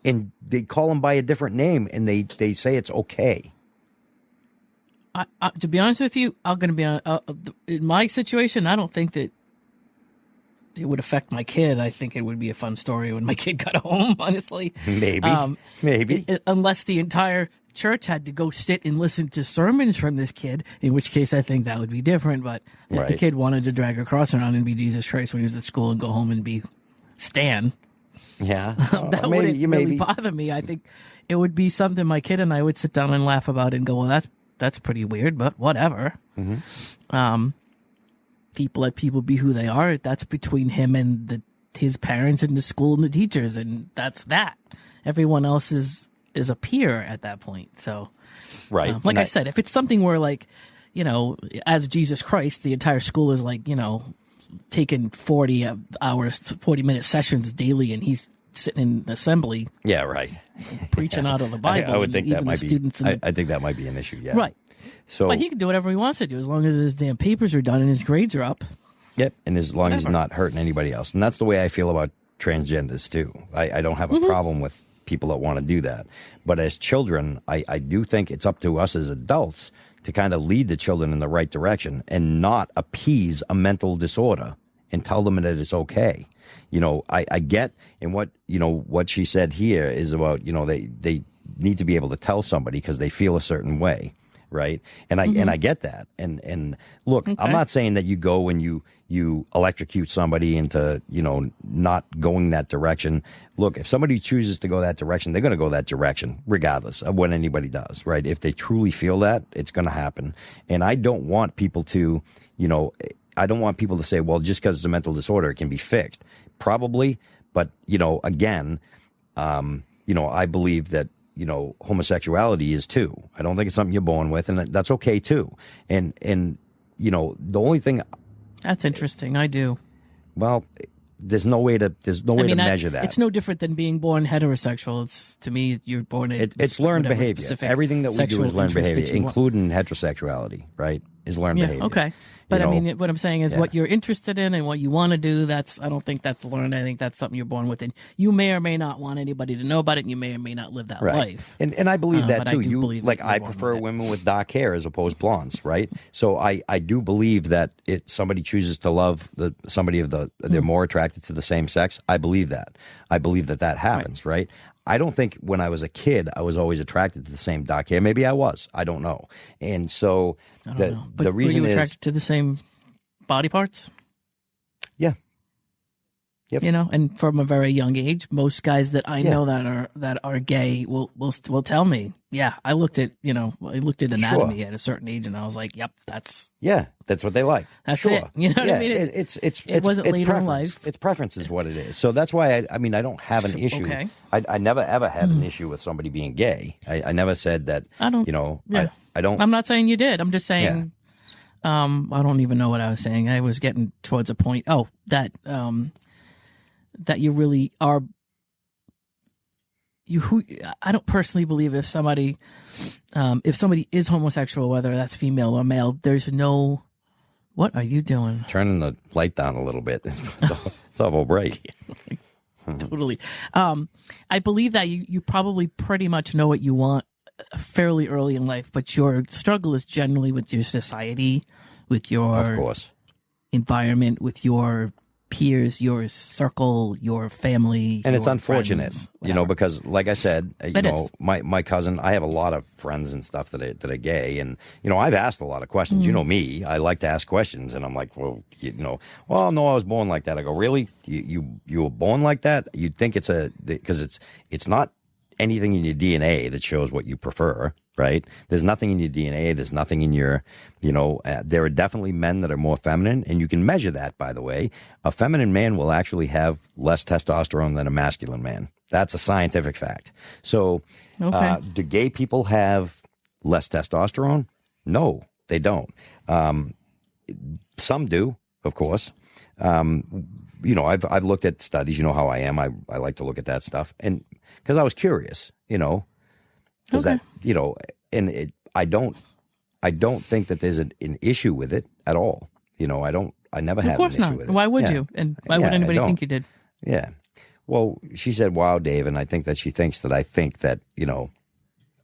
and they call them by a different name, and they say it's okay. To be honest with you, I'm going to be in my situation. I don't think that it would affect my kid. I think it would be a fun story when my kid got home. Honestly, maybe unless the entire church had to go sit and listen to sermons from this kid, in which case I think that would be different. But if the kid wanted to drag a cross around and be Jesus Christ when he was at school and go home and be Stan. Yeah, that wouldn't really bother me. I think it would be something my kid and I would sit down and laugh about and go, well, that's pretty weird, but whatever. People let people be who they are. That's between him and his parents and the school and the teachers, and that's that. Everyone else is a peer at that point. So, right. Like I said, if it's something where, like, you know, as Jesus Christ, the entire school is like, you know, taking 40 hours, 40-minute sessions daily, and he's sitting in assembly. Yeah, right. Preaching out of the Bible. I would think that might be. I think that might be an issue. Yeah. Right. So, but he can do whatever he wants to do as long as his damn papers are done and his grades are up. Yep, and as long as he's not hurting anybody else. And that's the way I feel about transgenders, too. I don't have a problem with people that want to do that. But as children, I do think it's up to us as adults to kind of lead the children in the right direction and not appease a mental disorder and tell them that it's okay. You know, I get, and what she said here is about, you know, they need to be able to tell somebody because they feel a certain way. Right. And I get that. And look, I'm not saying that you go and you electrocute somebody into, you know, not going that direction. Look, if somebody chooses to go that direction, they're going to go that direction, regardless of what anybody does. Right. If they truly feel that, it's going to happen. And I don't want people to, you know, I don't want people to say, well, just because it's a mental disorder, it can be fixed. Probably. But, you know, again, you know, I believe that, you know, homosexuality is too. I don't think it's something you're born with, and that's okay too. And you know, the only thing that's interesting. I do. Well, there's no way to measure that. It's no different than being born heterosexual. It's, to me, you're born. It's learned behavior. Everything that we do is learned behavior, including heterosexuality. Right? Is learned behavior. Okay. But I mean, what I'm saying is what you're interested in and what you want to do, I don't think that's learned. I think that's something you're born with. And you may or may not want anybody to know about it, and you may or may not live that life. And I believe that too. I prefer women with dark hair as opposed to blondes, right? So I do believe that if somebody chooses to love somebody they're more attracted to the same sex, I believe that. I believe that happens, right? I don't think when I was a kid, I was always attracted to the same dark hair. Maybe I was. I don't know. And so the reason were you attracted to the same body parts? Yeah. Yep. You know, and from a very young age, most guys that I know that are gay will tell me, yeah, I looked at anatomy at a certain age, and I was like, yep, that's what they liked. That's it. You know what I mean? It wasn't later in life. It's preference is what it is. So that's why I don't have an issue. Okay. I never ever had an issue with somebody being gay. I never said that. I don't. You know, I don't. I'm not saying you did. I'm just saying. Yeah. I don't even know what I was saying. I was getting towards a point. Oh, that you really are. I don't personally believe if somebody is homosexual, whether that's female or male, there's no. What are you doing? Turning the light down a little bit. It's awful bright. Totally. I believe that you probably pretty much know what you want fairly early in life, but your struggle is generally with your society, with your of course. Environment, with your peers, your circle, your family. And it's unfortunate, friends, because like I said, my cousin, I have a lot of friends and stuff that are gay. And, I've asked a lot of questions. You know me, I like to ask questions. And I'm like, well, no, I was born like that. I go, really? You were born like that? You'd think because it's not anything in your DNA that shows what you prefer, right? There's nothing in your DNA. There's nothing in your, there are definitely men that are more feminine, and you can measure that, by the way. A feminine man will actually have less testosterone than a masculine man. That's a scientific fact. So do gay people have less testosterone? No, they don't. Some do, of course. I've looked at studies. You know how I am. I like to look at that stuff. And because I was curious, because I don't think that there's an issue with it at all. I never had an issue with it. Why would you? And why would anybody think you did? Yeah. Well, she said, wow, Dave. And I think that she thinks that I think that,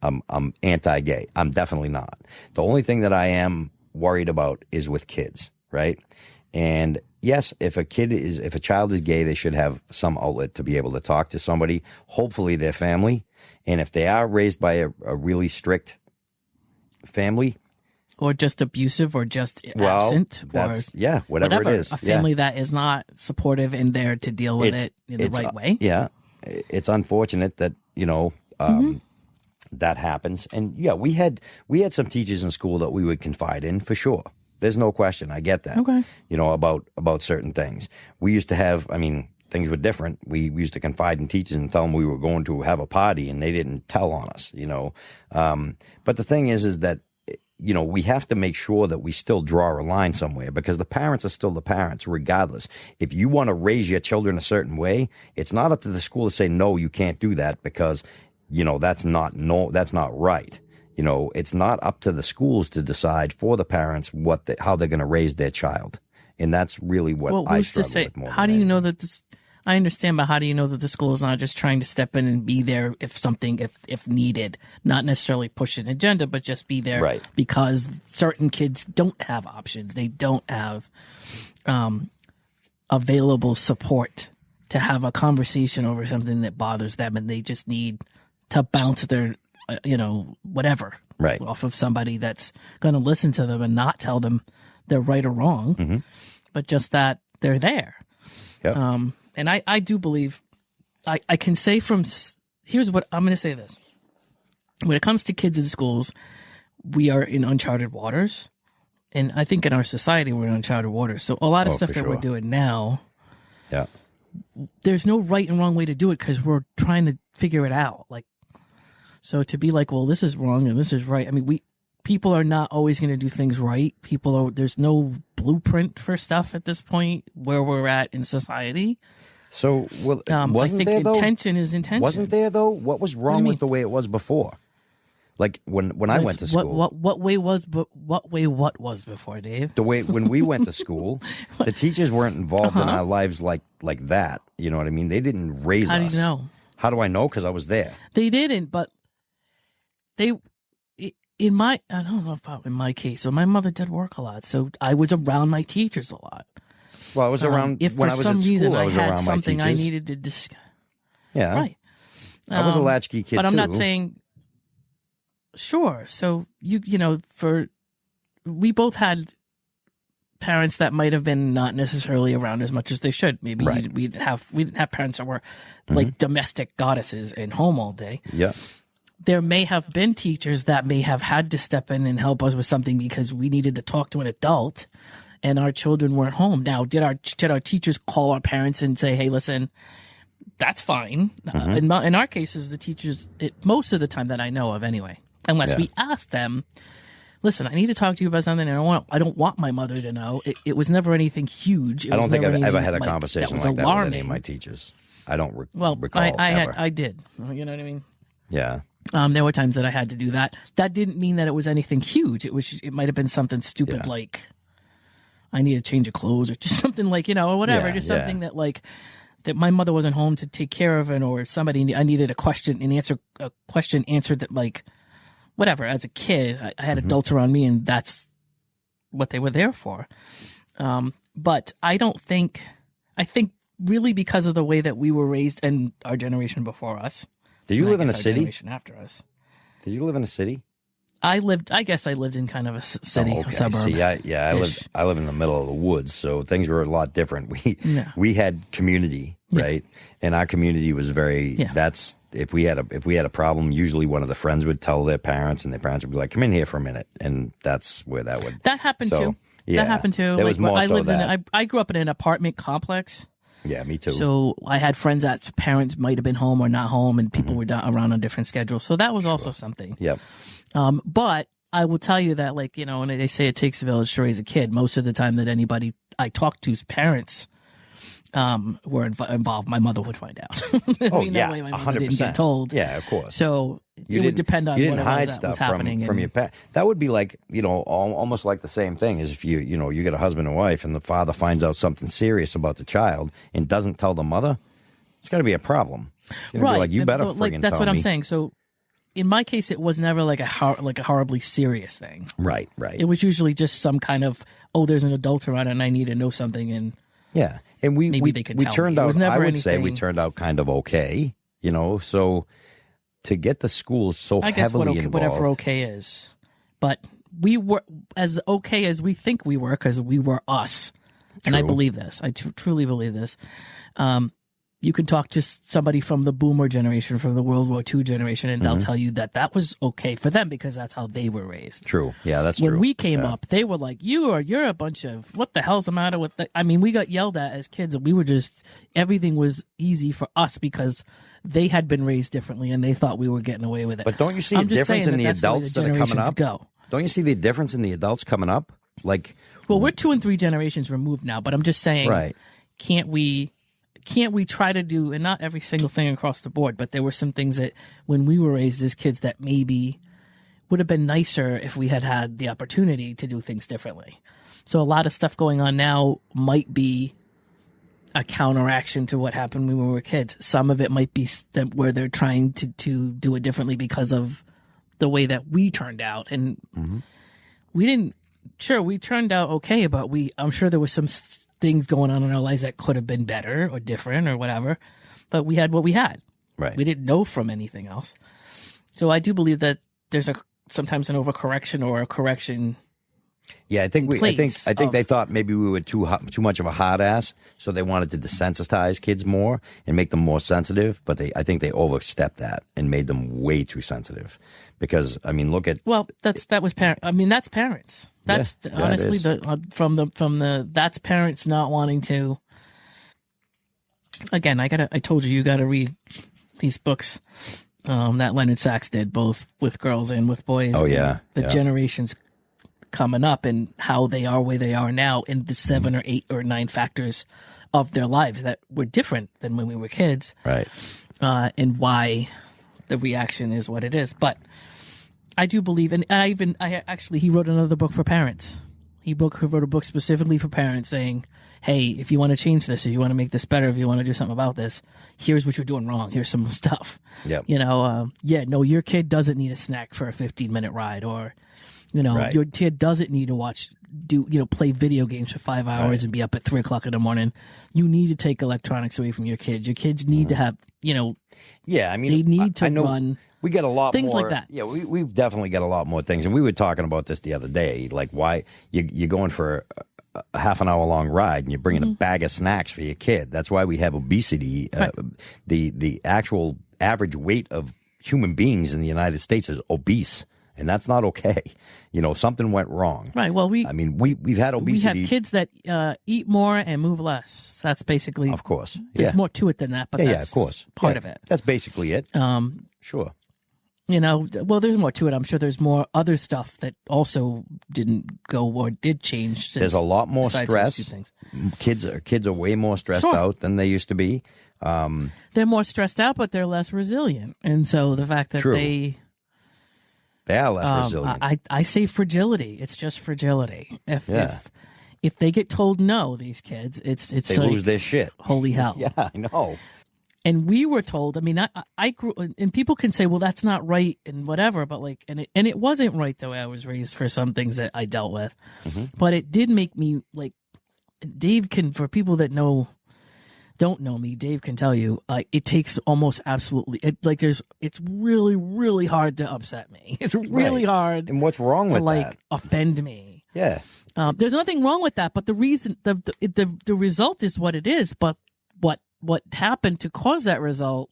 I'm anti-gay. I'm definitely not. The only thing that I am worried about is with kids, right? And yes, if a child is gay, they should have some outlet to be able to talk to somebody, hopefully their family. And if they are raised by a really strict family, or just abusive, or just absent, whatever it is, a family that is not supportive and there to deal with it in the right way. Yeah, it's unfortunate that that happens. And we had some teachers in school that we would confide in, for sure. There's no question. I get that. Okay. About certain things. We used to have, things were different. We used to confide in teachers and tell them we were going to have a party, and they didn't tell on us, But the thing is that, we have to make sure that we still draw a line somewhere, because the parents are still the parents, regardless. If you want to raise your children a certain way, it's not up to the school to say, no, you can't do that, because, that's not right. It's not up to the schools to decide for the parents how they're going to raise their child. And that's really what I struggle with more. How do you know that this? I understand, but how do you know that the school is not just trying to step in and be there if needed, not necessarily push an agenda, but just be there because certain kids don't have options. They don't have available support to have a conversation over something that bothers them, and they just need to bounce their whatever off of somebody that's going to listen to them and not tell them they're right or wrong, but just that they're there. Yep. And I do believe I can say here's what I'm going to say this. When it comes to kids in schools, we are in uncharted waters. And I think in our society, we're in uncharted waters. So a lot of stuff that we're doing now, there's no right and wrong way to do it, because we're trying to figure it out. So to be like, well, this is wrong and this is right. People are not always going to do things right. There's no blueprint for stuff at this point where we're at in society. So, I think intention is intention. Wasn't there, though? What was wrong with the way it was before? Like when I went to school. What way was before, Dave? The way when we went to school, the teachers weren't involved in our lives like that. You know what I mean? They didn't raise us. How do you know? How do I know? Because I was there. They didn't, but I don't know about in my case. So my mother did work a lot, so I was around my teachers a lot. Well, I was around if when for I was some at school. reason I was had around something my teachers. I needed to discuss. Yeah, right. I was a latchkey kid, but I'm too. not saying. Sure. So we both had parents that might have been not necessarily around as much as they should. Maybe we didn't have parents that were like domestic goddesses and home all day. Yeah. There may have been teachers that may have had to step in and help us with something because we needed to talk to an adult and our children weren't home. Now, did our teachers call our parents and say, hey, listen, that's fine. In our cases, the teachers, most of the time that I know of anyway, unless we ask them, listen, I need to talk to you about something, and I don't want my mother to know. It was never anything huge. I don't think I've ever had a conversation like that with any of my teachers. I don't recall. I did. You know what I mean? Yeah. There were times that I had to do that. That didn't mean that it was anything huge. It might have been something stupid like I need to change of clothes or just something like, or whatever. Just something that that my mother wasn't home to take care of, or somebody I needed a question answered that whatever. As a kid, I had adults around me, and that's what they were there for. But I don't think I think really because of the way that we were raised and our generation before us. Did you live in a city? Generation after us. Did you live in a city? I guess I lived in kind of a city, a suburb. See, I live in the middle of the woods, so things were a lot different. We had community, right? And our community was very. That's if we had a problem, usually one of the friends would tell their parents, and their parents would be like, "Come in here for a minute," and that's where that would. That happened too. Yeah, that happened too. There was more I so lived that. I grew up in an apartment complex. Yeah, me too. So I had friends that parents might have been home or not home, and people were around on different schedules. So that was also something. Yep. But I will tell you that, like, you know, when they say it takes a village to raise a kid, most of the time that anybody I talked to's parents were involved, my mother would find out. That way my mother 100%. didn't get told. Yeah, of course. So it would depend on what hide it was stuff that was happening. from your parents. That would be like, you know, almost like the same thing as if you get a husband and wife and the father finds out something serious about the child and doesn't tell the mother. It's got to be a problem. You're gonna be like, you better friggin' tell that's what I'm me. saying. So in my case, it was never like a horribly serious thing. Right. It was usually just some kind of, there's an adult around and I need to know something, and yeah, and we turned out. I would say we turned out kind of okay, you know. So to get the schools so heavily involved, whatever okay is, but we were as okay as we think we were because we were us, and I believe this. I truly believe this. You can talk to somebody from the Boomer generation, from the World War II generation, and they'll tell you that was okay for them because that's how they were raised. True. Yeah, that's true. When we came up, they were like, you're a bunch of, what the hell's the matter with that? I mean, we got yelled at as kids, and we were just, everything was easy for us because they had been raised differently, and they thought we were getting away with it. But don't you see a difference in the adults that are coming up? Don't you see the difference in the adults coming up? Like, well, we're 2 and 3 generations removed now, but I'm just saying, can't we try to do, and not every single thing across the board, but there were some things that when we were raised as kids that maybe would have been nicer if we had had the opportunity to do things differently. So a lot of stuff going on now might be a counteraction to what happened when we were kids. Some of it might be where they're trying to do it differently because of the way that we turned out. And we turned out okay, but I'm sure there was some things going on in our lives that could have been better or different or whatever, but we had what we had. Right. We didn't know from anything else. So I do believe that there's sometimes an overcorrection or a correction. Yeah, I think they thought maybe we were too much of a hard ass, so they wanted to desensitize kids more and make them more sensitive. But I think they overstepped that and made them way too sensitive. Because I mean, look at that was parent. I mean, that's parents. That's honestly that's parents not wanting to. Again, I told you gotta read these books that Leonard Sachs did, both with girls and with boys. Oh yeah, the generations coming up and how they are where they are now, and the 7 or 8 or 9 factors of their lives that were different than when we were kids, right? And why the reaction is what it is, but. I do believe, and he wrote another book for parents. He wrote a book specifically for parents saying, hey, if you want to change this, if you want to make this better, if you want to do something about this, here's what you're doing wrong. Here's some stuff. Yep. You know, your kid doesn't need a snack for a 15-minute ride, or, you know, your kid doesn't need to play video games for 5 hours and be up at 3 o'clock in the morning. You need to take electronics away from your kids. Your kids need to have, yeah, I mean, they need to run. We get a lot things more, like that. Yeah, we've definitely got a lot more things, and we were talking about this the other day. Like, why you're going for a half an hour long ride and you're bringing a bag of snacks for your kid? That's why we have obesity. The actual average weight of human beings in the United States is obese, and that's not okay. You know, something went wrong. Right. Well, we've had obesity. We have kids that eat more and move less. That's basically, of course. There's more to it than that, but that's of course. part of it. That's basically it. Sure. You know, well, there's more to it. I'm sure there's more other stuff that also didn't go or did change. There's a lot more stress. Kids are way more stressed out than they used to be. They're more stressed out, but they're less resilient. And so the fact that they are less resilient. I say fragility. It's just fragility. If they get told no, these kids, they lose their shit. Holy hell! Yeah, I know. And we were told, I mean, I grew, and people can say, well, that's not right and whatever, but like, and it wasn't right the way I was raised for some things that I dealt with, but it did make me like, Dave can, for people that know don't know me, Dave can tell you, it takes almost absolutely, it's really, really hard to upset me. It's really hard. And what's wrong with that? Offend me. Yeah. There's nothing wrong with that, but the reason, the result is what it is. But what happened to cause that result,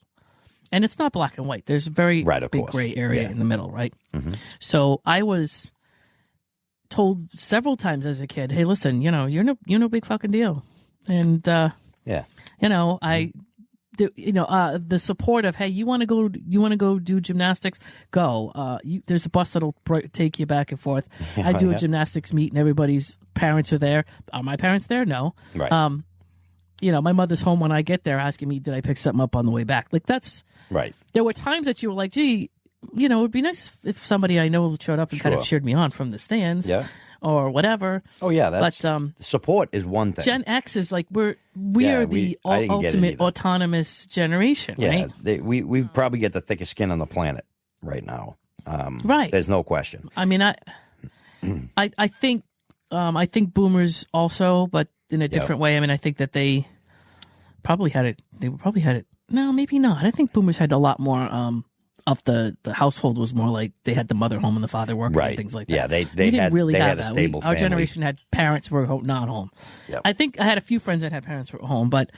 and it's not black and white. There's a very big gray area in the middle, right? Mm-hmm. So I was told several times as a kid, "Hey, listen, you're no big fucking deal," and the support of, hey, you want to go do gymnastics, go. There's a bus that'll take you back and forth. I do a gymnastics meet and everybody's parents are there. Are my parents there? No. Right. My mother's home when I get there asking me, did I pick something up on the way back? Like, that's right. There were times that you were like, gee, it would be nice if somebody I know showed up and kind of cheered me on from the stands. Yeah. Or whatever. Oh yeah, that's support is one thing. Gen X is like we are the ultimate autonomous generation, right? We probably get the thickest skin on the planet right now. Right. There's no question. I mean, I think boomers also, but in a different way. I mean, I think that they probably had it. No, maybe not. I think boomers had a lot more. Of the household was more like they had the mother home and the father working and things like that. Yeah, they didn't really have a stable family. Our generation had parents who were not home. Yep. I think I had a few friends that had parents who were home, but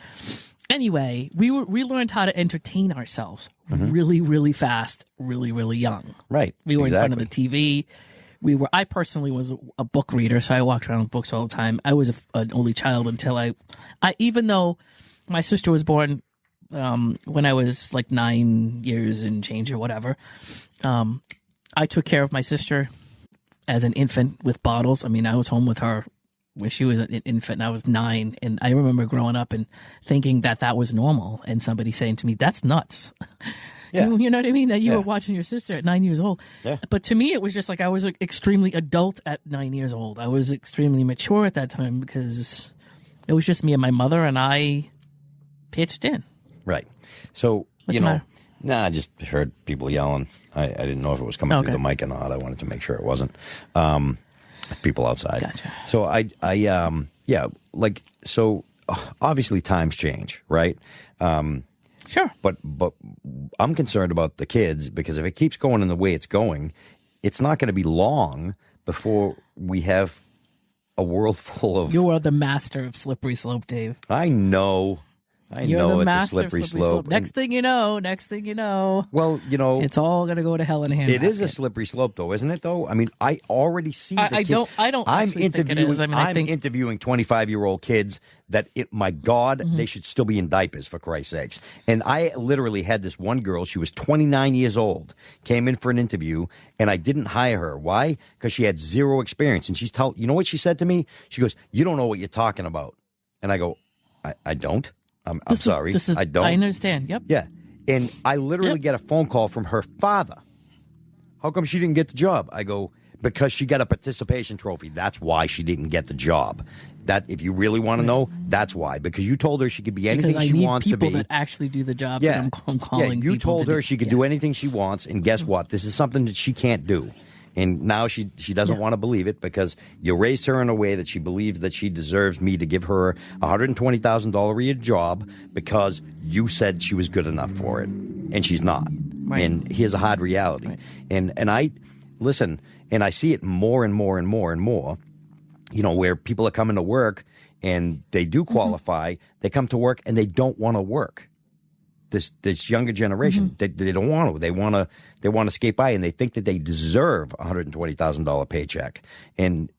anyway, we learned how to entertain ourselves really, really fast, really, really young. Right. We were in front of the TV. I personally was a book reader, so I walked around with books all the time. I was an only child until I even though my sister was born when I was like 9 years and change or whatever, I took care of my sister as an infant with bottles. I mean, I was home with her when she was an infant and I was 9. And I remember growing up and thinking that was normal. And somebody saying to me, that's nuts. Yeah. You know what I mean? That you were watching your sister at 9 years old. Yeah. But to me, it was just like I was extremely adult at 9 years old. I was extremely mature at that time because it was just me and my mother and I pitched in. Right. So, I just heard people yelling. I didn't know if it was coming through the mic or not. I wanted to make sure it wasn't. People outside. Gotcha. So so obviously times change, right? Sure. But I'm concerned about the kids because if it keeps going in the way it's going, it's not going to be long before we have a world full of... You are the master of slippery slope, Dave. I know. You're the it's master a slippery slope. Next thing you know. Well, it's all going to go to hell in a handbasket. It is a slippery slope, though, isn't it? Though, I mean, I already see. I don't. I'm think it is. I mean, I'm interviewing 25-year-old kids that, my God, they should still be in diapers, for Christ's sakes. And I literally had this one girl. She was 29 years old. Came in for an interview, and I didn't hire her. Why? Because she had zero experience. And you know what she said to me? She goes, "You don't know what you're talking about." And I go, I don't. I'm sorry. I don't. I understand. Yep. Yeah. And I literally get a phone call from her father. How come she didn't get the job? I go, because she got a participation trophy. That's why she didn't get the job. That, if you really want to know, that's why. Because you told her she could be anything she wants to be. People that actually do the job. Yeah. That I'm calling. Yeah. You told her she could do anything she wants, and guess what? This is something that she can't do. And now she doesn't want to believe it because you raised her in a way that she believes that she deserves me to give her a $120,000 a year job because you said she was good enough for it. And she's not. Right. And here's a hard reality. Right. And I listen, and I see it more and more and more and more, where people are coming to work and they do qualify, they come to work and they don't want to work. This younger generation, they don't want to. They want to skate by, and they think that they deserve a $120,000 paycheck, and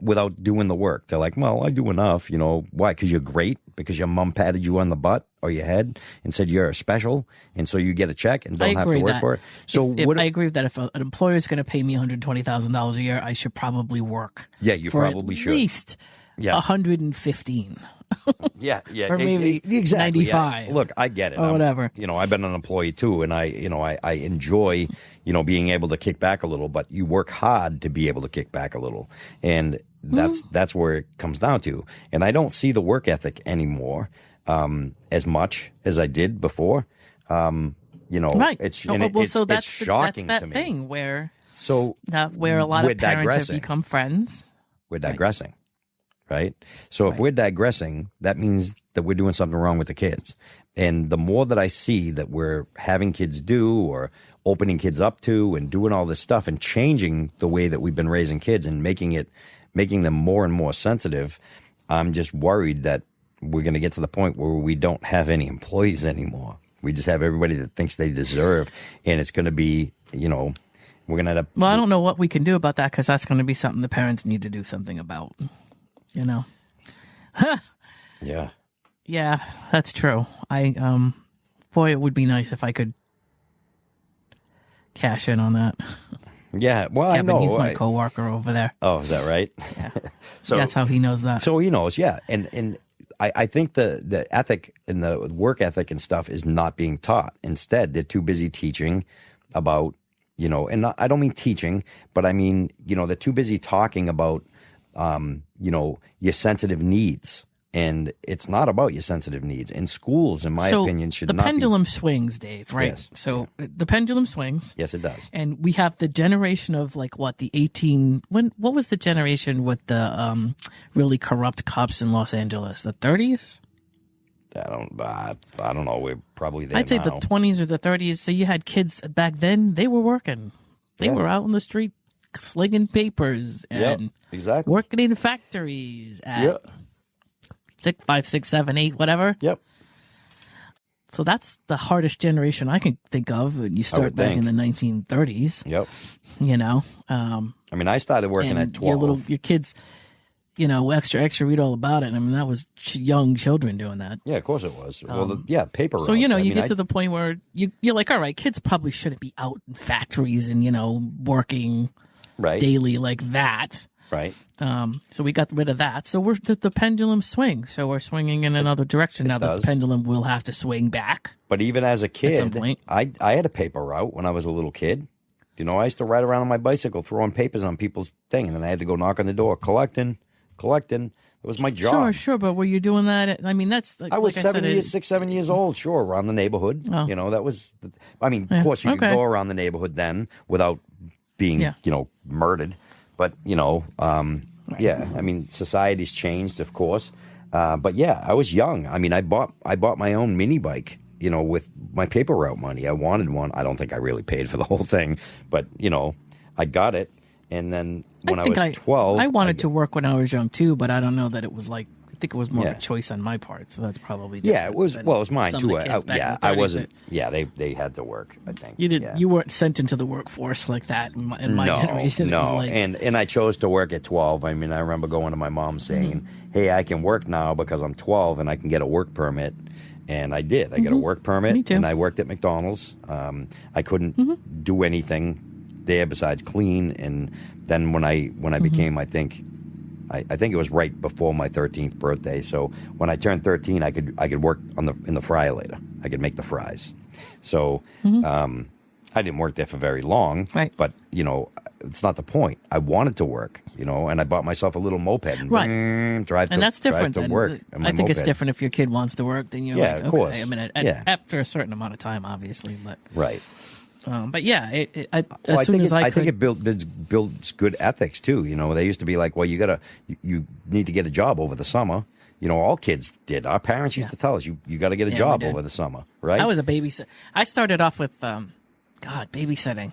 without doing the work, they're like, "Well, I do enough." Why? Because you're great. Because your mom patted you on the butt or your head and said you're special, and so you get a check and don't have to work for it. So I agree with that. If an employer is going to pay me $120,000 a year, I should probably work. Yeah, you probably should. At least 115. Yeah, or maybe exactly 95. Yeah. Look, I get it. Or whatever. I've been an employee too, and I enjoy, being able to kick back a little. But you work hard to be able to kick back a little, and that's where it comes down to. And I don't see the work ethic anymore as much as I did before. Right. It's that's shocking that to me. Thing where a lot of parents have become friends. We're digressing. Right. So if we're digressing, that means that we're doing something wrong with the kids. And the more that I see that we're having kids do or opening kids up to and doing all this stuff and changing the way that we've been raising kids and making them more and more sensitive, I'm just worried that we're going to get to the point where we don't have any employees anymore. We just have everybody that thinks they deserve. And it's going to be, we're going to end up. Well, I don't know what we can do about that because that's going to be something the parents need to do something about, Yeah. Yeah, that's true. Boy, it would be nice if I could cash in on that. Yeah, well, Kevin, I know. He's my coworker over there. Oh, is that right? Yeah. So that's how he knows that. So he knows, yeah. And I think the ethic and the work ethic and stuff is not being taught. Instead, they're too busy teaching about, and I don't mean teaching, but I mean, they're too busy talking about, your sensitive needs. And it's not about your sensitive needs. And schools, in my opinion, should not be. The pendulum swings, Dave, right? Yes. So the pendulum swings. Yes, it does. And we have the generation of what was the generation with the really corrupt cops in Los Angeles? The 30s? I don't know. We're probably there I'd say now. the 20s or the 30s. So you had kids back then, they were working. They were out on the street slinging papers and exactly. working in factories at 5, 6, 7, 8, whatever. Yep. So that's the hardest generation I can think of. And you start back in the 1930s. Yep. I mean, I started working at 12. Your kids, extra, read all about it. I mean, that was young children doing that. Yeah, of course it was. Paper routes. So, you get to the point where you're like, all right, kids probably shouldn't be out in factories and, working daily like that. Right. So we got rid of that. So the pendulum swings. So we're swinging in another direction now that the pendulum will have to swing back. But even as a kid, at some point. I had a paper route when I was a little kid. I used to ride around on my bicycle throwing papers on people's thing, and then I had to go knock on the door, collecting. It was my job. Sure. But were you doing that? I mean, that's I was 7 years old, sure, around the neighborhood. Oh. That was, of course, you could go around the neighborhood then without being, murdered. But, society's changed, of course. But yeah, I was young. I mean, I bought my own mini bike, with my paper route money. I wanted one. I don't think I really paid for the whole thing, but, I got it. And then when I was 12. I wanted to work when I was young too, but I don't know that it was I think it was more of a choice on my part. So that's probably different. Yeah, it was. Well, it was mine too. I wasn't. That, yeah, they had to work. I think you did. Yeah. You weren't sent into the workforce like that in my generation. No, it was and I chose to work at 12. I mean, I remember going to my mom saying, "Hey, I can work now because I'm 12 and I can get a work permit." And I did. I got a work permit. Me too. And I worked at McDonald's. I couldn't do anything there besides clean. And then when I became, I think it was right before my 13th birthday. So when I turned 13, I could work in the fryer later. I could make the fries. So I didn't work there for very long. Right. But it's not the point. I wanted to work. And I bought myself a little moped and drive to work. I think it's different if your kid wants to work. Then you're of course. I mean, after a certain amount of time, obviously, but right. But yeah, I think it builds good ethics too. They used to be like, well, you need to get a job over the summer. All kids did. Our parents used to tell us, you got to get a job over the summer, right? I was a babysitter. I started off with, babysitting.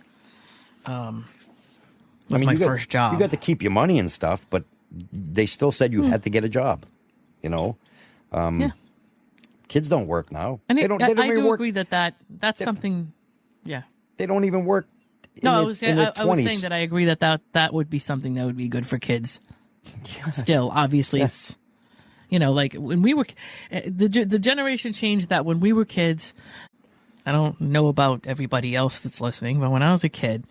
Was my first job. You got to keep your money and stuff, but they still said you had to get a job. Kids don't work now. And I do agree that's something. Yeah. They don't even work. I was saying that I agree that would be something that would be good for kids. Yeah. Still, obviously, it's like when we were the generation changed that when we were kids. I don't know about everybody else that's listening, but when I was a kid,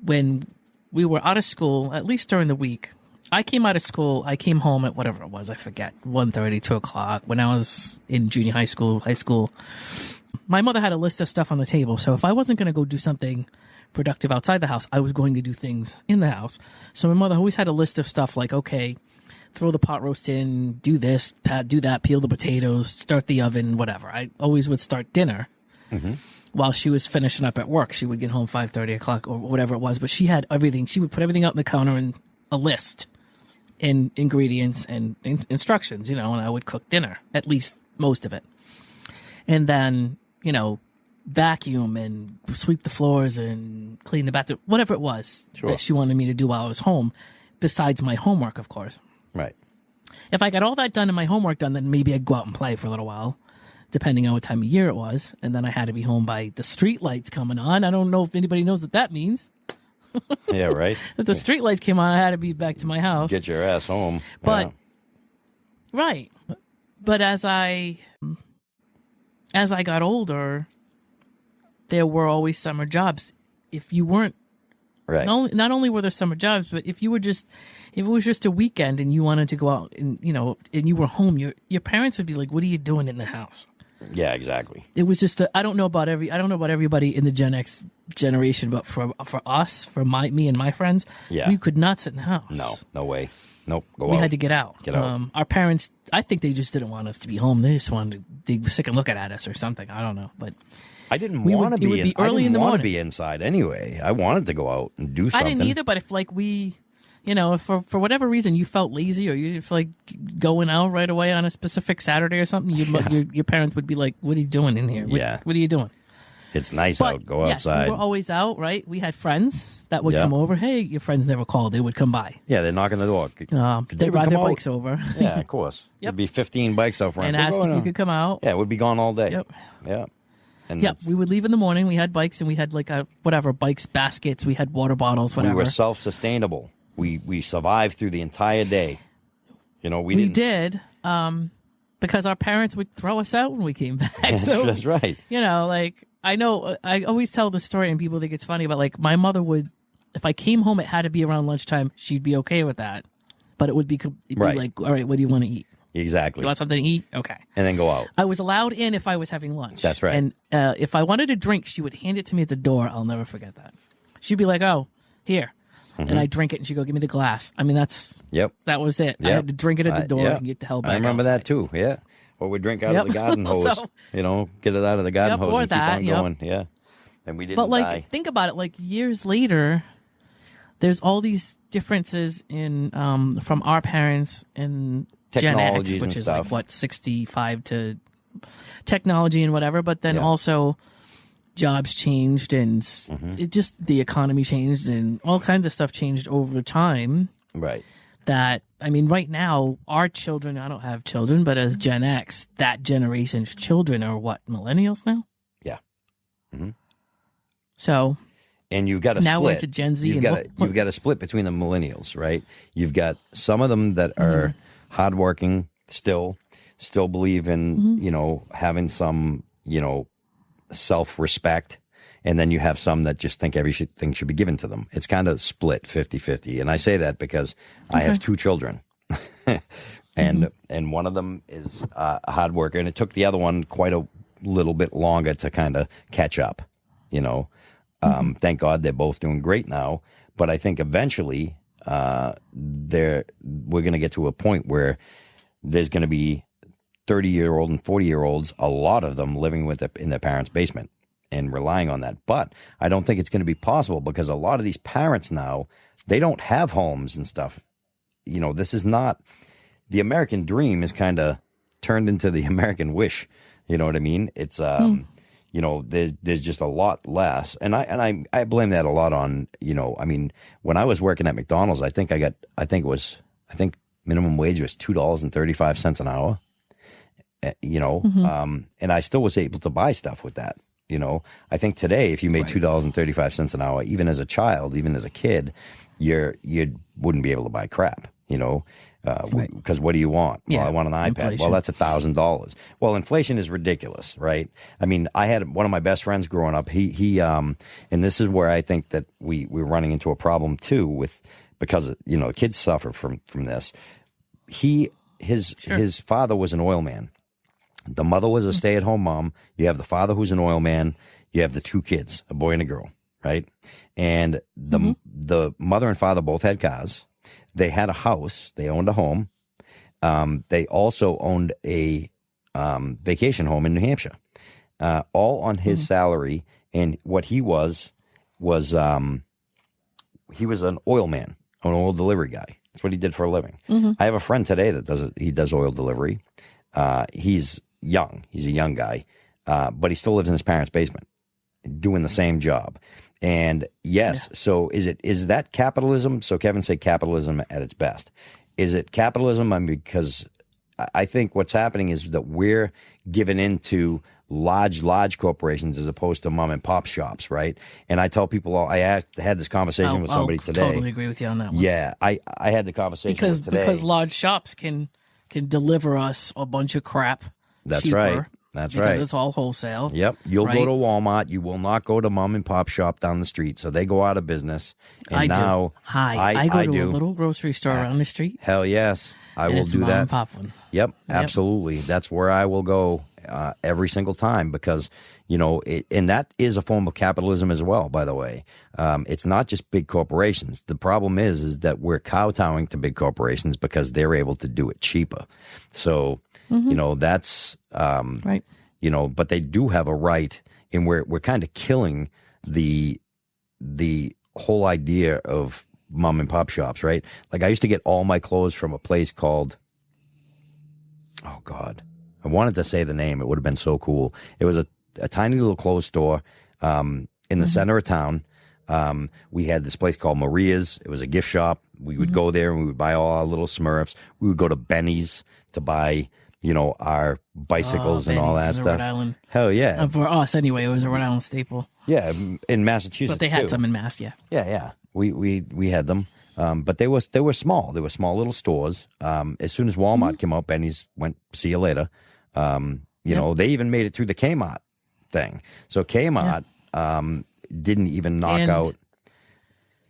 when we were out of school, at least during the week, I came out of school. I came home at whatever it was. I forget 1:30, 2 o'clock. When I was in junior high school. My mother had a list of stuff on the table, so if I wasn't going to go do something productive outside the house, I was going to do things in the house. So my mother always had a list of stuff like, okay, throw the pot roast in, do this, do that, peel the potatoes, start the oven, whatever. I always would start dinner while she was finishing up at work. She would get home 5:30 o'clock or whatever it was, but she had everything. She would put everything out on the counter in a list. in ingredients and instructions, and I would cook dinner, at least most of it. And then, vacuum and sweep the floors and clean the bathroom, whatever it was that she wanted me to do while I was home, besides my homework, of course. Right. If I got all that done and my homework done, then maybe I'd go out and play for a little while, depending on what time of year it was. And then I had to be home by the street lights coming on. I don't know if anybody knows what that means. Yeah, right. If the street lights came on, I had to be back to my house. Get your ass home. But, right. But as I got older, there were always summer jobs. If you weren't, right. Not only were there summer jobs, but if it was just a weekend and you wanted to go out and and you were home, your parents would be like, "What are you doing in the house?" Yeah, exactly. It was just I don't know about everybody in the Gen X generation, but for us, me and my friends, we could not sit in the house. No way. Nope. We had to get out. Get out. Our parents, I think they just didn't want us to be home. They just they were sick of looking at us or something. I don't know, but I didn't want to be. It would be early in the morning. To be inside anyway. I wanted to go out and do something. I didn't either, but if if for whatever reason you felt lazy or you didn't feel like going out right away on a specific Saturday or something, your parents would be like, "What are you doing in here? What are you doing?" It's nice out. Go outside. We were always out, right? We had friends that would come over. Hey, your friends never called. They would come by. Yeah, they're knocking the door. They ride their bikes over. Yeah, of course. There'd be 15 bikes out front. And ask if you could come out. Yeah, it would be gone all day. Yep. Yeah. And we would leave in the morning. We had bikes, and we had bikes, baskets. We had water bottles, whatever. We were self-sustainable. We survived through the entire day. We did. Because our parents would throw us out when we came back. That's right. I know, I always tell the story and people think it's funny, but my mother would, if I came home, it had to be around lunchtime. She'd be okay with that. But it would be like, all right, what do you want to eat? Exactly. You want something to eat? Okay. And then go out. I was allowed in if I was having lunch. That's right. And if I wanted a drink, she would hand it to me at the door. I'll never forget that. She'd be like, oh, here. Mm-hmm. And I'd drink it and she'd go, give me the glass. I mean, that was it. I had to drink it at the door and get the hell back. I remember outside. That too. Yeah. Or we drink out of the garden hose. Get it out of the garden hose and keep on going. Yeah. And we didn't die. Think about it. Years later, there's all these differences in from our parents and Gen X, which is 65 to technology and whatever. But then also jobs changed and the economy changed and all kinds of stuff changed over time. Right. Right now, our children, I don't have children, but as Gen X, that generation's children are what, millennials now? Yeah. Mm-hmm. So, and you've got to now split. we're into Gen Z. You've got to split between the millennials, right? You've got some of them that are hardworking, still believe in having some self-respect, and then you have some that just think everything should be given to them. It's kind of split 50-50, and I say that because I have two children, and one of them is a hard worker, and it took the other one quite a little bit longer to kind of catch up. Thank God they're both doing great now. But I think eventually we're going to get to a point where there's going to be 30-year-old and 40-year-olds, a lot of them living in their parents' basement and relying on that. But I don't think it's going to be possible because a lot of these parents now, they don't have homes and stuff. This is not the American dream is kind of turned into the American wish. You know what I mean? It's there's just a lot less, and I blame that a lot on when I was working at McDonald's, I think minimum wage was $2.35 an hour, and I still was able to buy stuff with that. I think today if you made $2.35 an hour, even as a child, even as a kid, you wouldn't be able to buy crap. Because what do you want? Well, I want an iPad. Inflation. Well, that's $1,000. Well, inflation is ridiculous, right? I mean, I had one of my best friends growing up. He and this is where I think that we're running into a problem too because kids suffer from this. His father was an oil man. The mother was a stay-at-home mom. You have the father who's an oil man. You have the two kids, a boy and a girl, right? And the mother and father both had cars. They had a house. They owned a home. They also owned a vacation home in New Hampshire, all on his salary. And what he was he was an oil man, an oil delivery guy, That's what he did for a living. Mm-hmm. I have a friend today that does it. He does oil delivery. He's young. He's a young guy, but he still lives in his parents' basement doing the same job. And yes, so is that capitalism? So Kevin said capitalism at its best. Is it capitalism? I mean, because I think what's happening is that we're given into large corporations as opposed to mom and pop shops, right? And I tell people, I had this conversation with somebody today. I totally agree with you on that one. Yeah, I had the conversation today. Because large shops can deliver us a bunch of crap. That's cheaper, right. That's right. Because it's all wholesale. Yep. You'll go to Walmart. You will not go to mom and pop shop down the street. So they go out of business. And I now, do. I go to a little grocery store around the street. Hell yes. I will do mom that. And pop ones. Yep. Absolutely. That's where I will go every single time because, and that is a form of capitalism as well, by the way. It's not just big corporations. The problem is that we're kowtowing to big corporations because they're able to do it cheaper. So, that's, right. But they do have a right, and we're kind of killing the whole idea of mom and pop shops, right? Like I used to get all my clothes from a place called, oh God, I wanted to say the name. It would have been so cool. It was a tiny little clothes store in the center of town. We had this place called Maria's. It was a gift shop. We would go there and we would buy all our little Smurfs. We would go to Benny's to buy, our bicycles and all that stuff. Rhode Island. Hell yeah. For us, anyway, it was a Rhode Island staple. Yeah, in Massachusetts. But they had some in Mass, yeah. Yeah. We had them. But they were small. They were small little stores. As soon as Walmart came out, Benny's went, see you later. They even made it through the Kmart thing. So Kmart didn't even knock out.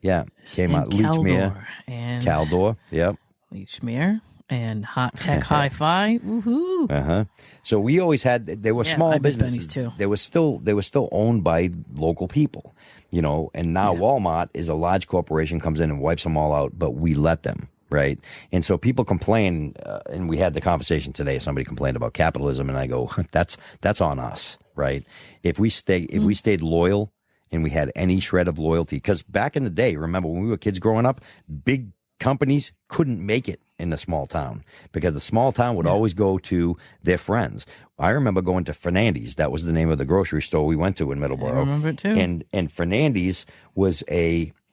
Yeah, Kmart, Lechmere, and Caldor. Yep, Lechmere and Hot Tech Hi-Fi. Woohoo! So we always had. They were small businesses too. They were still owned by local people. And now Walmart is a large corporation, comes in and wipes them all out, but we let them. Right. And so people complain, and we had the conversation today. Somebody complained about capitalism, and I go, that's on us. Right. If we stayed loyal and we had any shred of loyalty, because back in the day, remember when we were kids growing up, big companies couldn't make it in the small town because the small town would always go to their friends. I remember going to Fernandes. That was the name of the grocery store we went to in Middleborough. I remember it too. And Fernandes was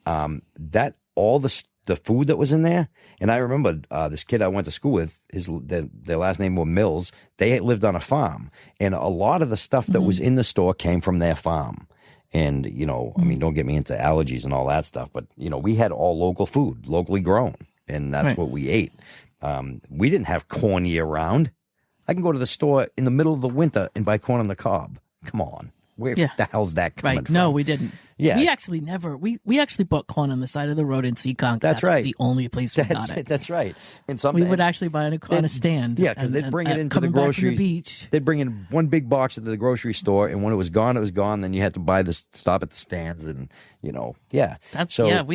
all the food that was in there. And I remember this kid I went to school with, their last name was Mills. They lived on a farm. And a lot of the stuff that was in the store came from their farm. And, I mean, don't get me into allergies and all that stuff. But, we had all local food, locally grown. And that's what we ate. We didn't have corn year round. I can go to the store in the middle of the winter and buy corn on the cob. Come on. Where the hell's that coming from? No, we didn't. Yeah. We actually never, we actually bought corn on the side of the road in Seekonk. That's right. The only place we got it. That's right. And we would actually buy it on a stand. Yeah, because they'd bring it into the grocery. Beach. They'd bring in one big box into the grocery store, and when it was gone, it was gone. Then you had to stop at the stands, and we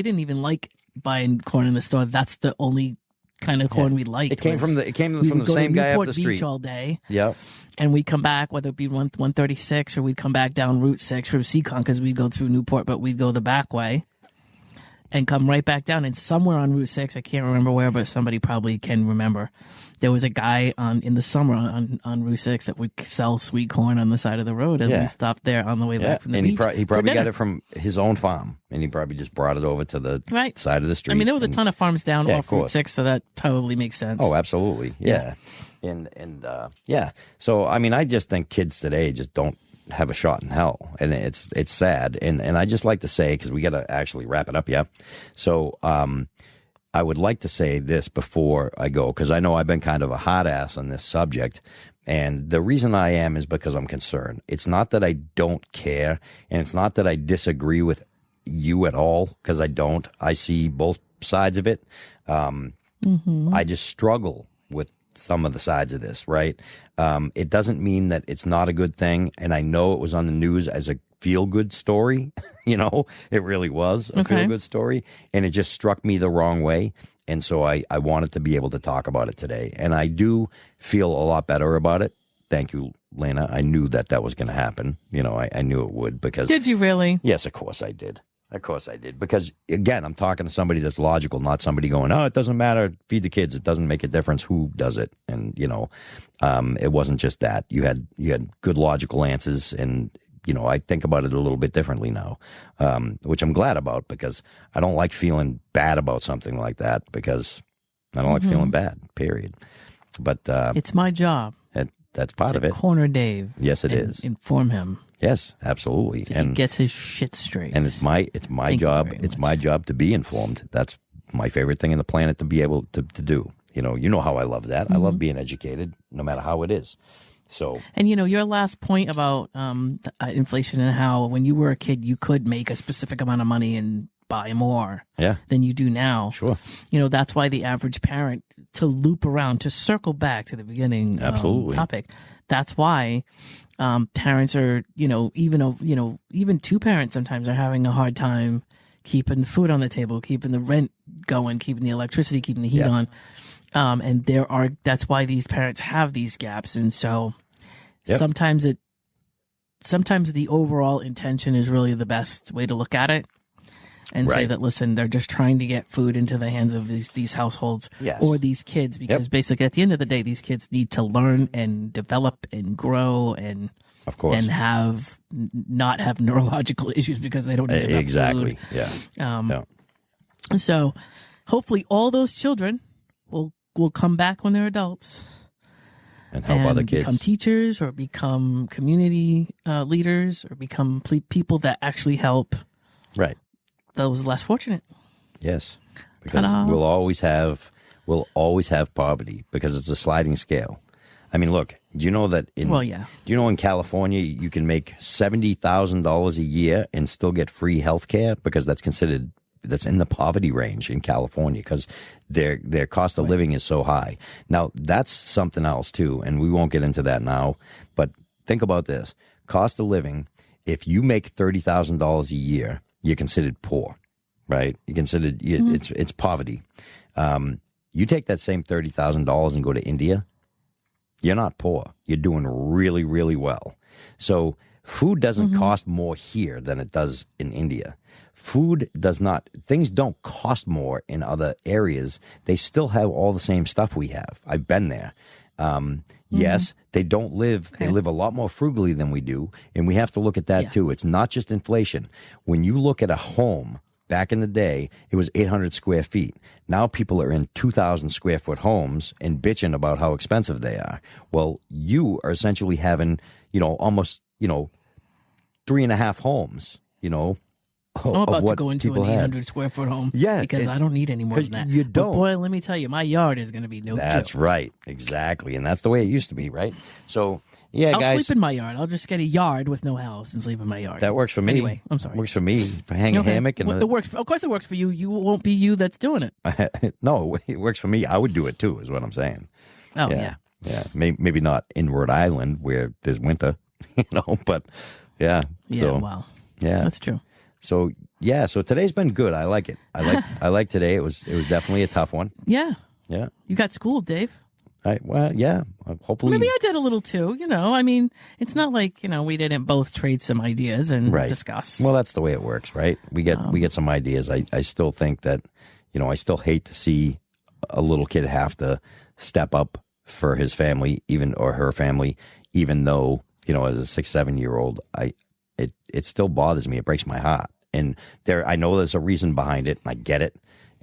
didn't even like buying corn in the store. That's the only kind of corn we liked. It came from the same guy up the street. Beach all day. Yep. And we'd come back, whether it be 136 or we'd come back down Route 6 from Seekonk because we'd go through Newport, but we'd go the back way and come right back down. And somewhere on Route 6, I can't remember where, but somebody probably can remember, there was a guy in the summer on Route 6 that would sell sweet corn on the side of the road. And we stopped there on the way back from the beach. He probably got it from his own farm, and he probably just brought it over to the side of the street. I mean, there was a ton of farms down off Route 6, so that probably makes sense. Oh, absolutely. Yeah. So, I mean, I just think kids today just don't have a shot in hell, and it's sad. And I just like to say, because we got to actually wrap it up, So, I would like to say this before I go, because I know I've been kind of a hot ass on this subject. And the reason I am is because I'm concerned. It's not that I don't care, and it's not that I disagree with you at all, because I don't. I see both sides of it. I just struggle with some of the sides of this, right? It doesn't mean that it's not a good thing, and I know it was on the news as a feel-good story. It really was a feel-good story, and it just struck me the wrong way. And so I wanted to be able to talk about it today, and I do feel a lot better about it. Thank you, Lana. I knew that was going to happen. I knew it would because... Did you really? Yes, of course I did. Of course I did. Because, again, I'm talking to somebody that's logical, not somebody going, oh, it doesn't matter. Feed the kids. It doesn't make a difference who does it. And, it wasn't just that. You had good logical answers. And, I think about it a little bit differently now, which I'm glad about because I don't like feeling bad about something like that because I don't like feeling bad, period. But it's my job. That's part of it. Corner Dave. Yes, it is. Inform him. Yes, absolutely. So he gets his shit straight. And it's my job. It's my job to be informed. That's my favorite thing on the planet to be able to do. You know how I love that. I love being educated, no matter how it is. So. And your last point about inflation and how when you were a kid you could make a specific amount of money and buy more than you do now. Sure. That's why the average parent, to loop around, to circle back to the beginning topic, that's why parents are, even two parents sometimes are having a hard time keeping the food on the table, keeping the rent going, keeping the electricity, keeping the heat on. And that's why these parents have these gaps. And so sometimes the overall intention is really the best way to look at it. And say that, listen, they're just trying to get food into the hands of these households or these kids, because basically at the end of the day, these kids need to learn and develop and grow and of course and not have neurological issues because they don't eat enough food. Yeah. So hopefully all those children will come back when they're adults and help other kids, become teachers or become community leaders or become people that actually help. Right. Those less fortunate. Yes, because we'll always have poverty because it's a sliding scale. I mean, look, do you know that do you know in California you can make $70,000 a year and still get free health care because that's in the poverty range in California because their cost of living is so high. Now, that's something else too, and we won't get into that now, but think about this. Cost of living, if you make $30,000 a year, you're considered poor, right? You're considered it's poverty. You take that same $30,000 and go to India, you're not poor. You're doing really, really well. So food doesn't cost more here than it does in India. Things don't cost more in other areas. They still have all the same stuff we have. I've been there. Yes, they don't live, they live a lot more frugally than we do. And we have to look at that too. It's not just inflation. When you look at a home, back in the day, it was 800 square feet. Now people are in 2,000 square foot homes and bitching about how expensive they are. Well, you are essentially having, almost, 3.5 homes, I'm about to go into an 800 square foot home because I don't need any more than that. You don't. But boy, let me tell you, my yard is going to be no joke. That's right. Exactly. And that's the way it used to be, right? So, I'll guys. sleep in my yard. I'll just get a yard with no house and sleep in my yard. That works for me. Anyway, I'm sorry. Works for me. Hang a hammock. And it works. Of course it works for you. You won't be you that's doing it. No, it works for me. I would do it too, is what I'm saying. Oh, yeah. Yeah. Maybe not in Rhode Island where there's winter, but yeah. Yeah, wow. Yeah. That's true. So today's been good. I like it. I like today. It was definitely a tough one. Yeah. Yeah. You got schooled, Dave. Hopefully. Maybe I did a little too. I mean, it's not like we didn't both trade some ideas and discuss. Well, that's the way it works, right? We get some ideas. I still think that I still hate to see a little kid have to step up for his family, or her family, even though as a 6-7-year-old, it still bothers me. It breaks my heart. And I know there's a reason behind it, and I get it.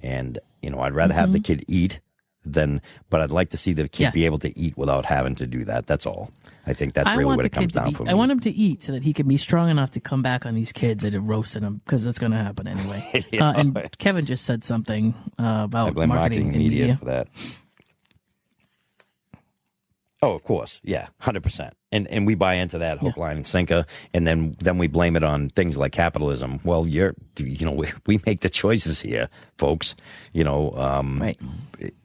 And, I'd rather have the kid eat but I'd like to see the kid be able to eat without having to do that. That's all. I think that's really what it comes down for me. I want him to eat so that he can be strong enough to come back on these kids and roast them, because that's going to happen anyway. And Kevin just said something about marketing and media for that. Oh, of course. Yeah, 100%. And we buy into that hook, line, and sinker, and then we blame it on things like capitalism. Well, we make the choices here, folks. Right.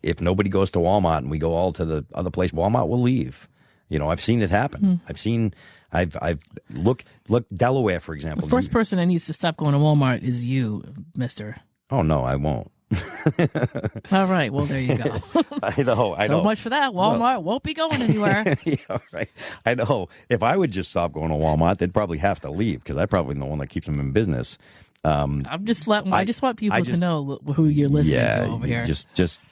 If nobody goes to Walmart and we go all to the other place, Walmart will leave. I've seen it happen. I've look Delaware, for example. The first person that needs to stop going to Walmart is you, mister. Oh, no, I won't. All right. Well, there you go. I know. So much for that. Walmart won't be going anywhere. Yeah, right. I know. If I would just stop going to Walmart, they'd probably have to leave, because I'm probably the one that keeps them in business. I just want people to know who you're listening to over here.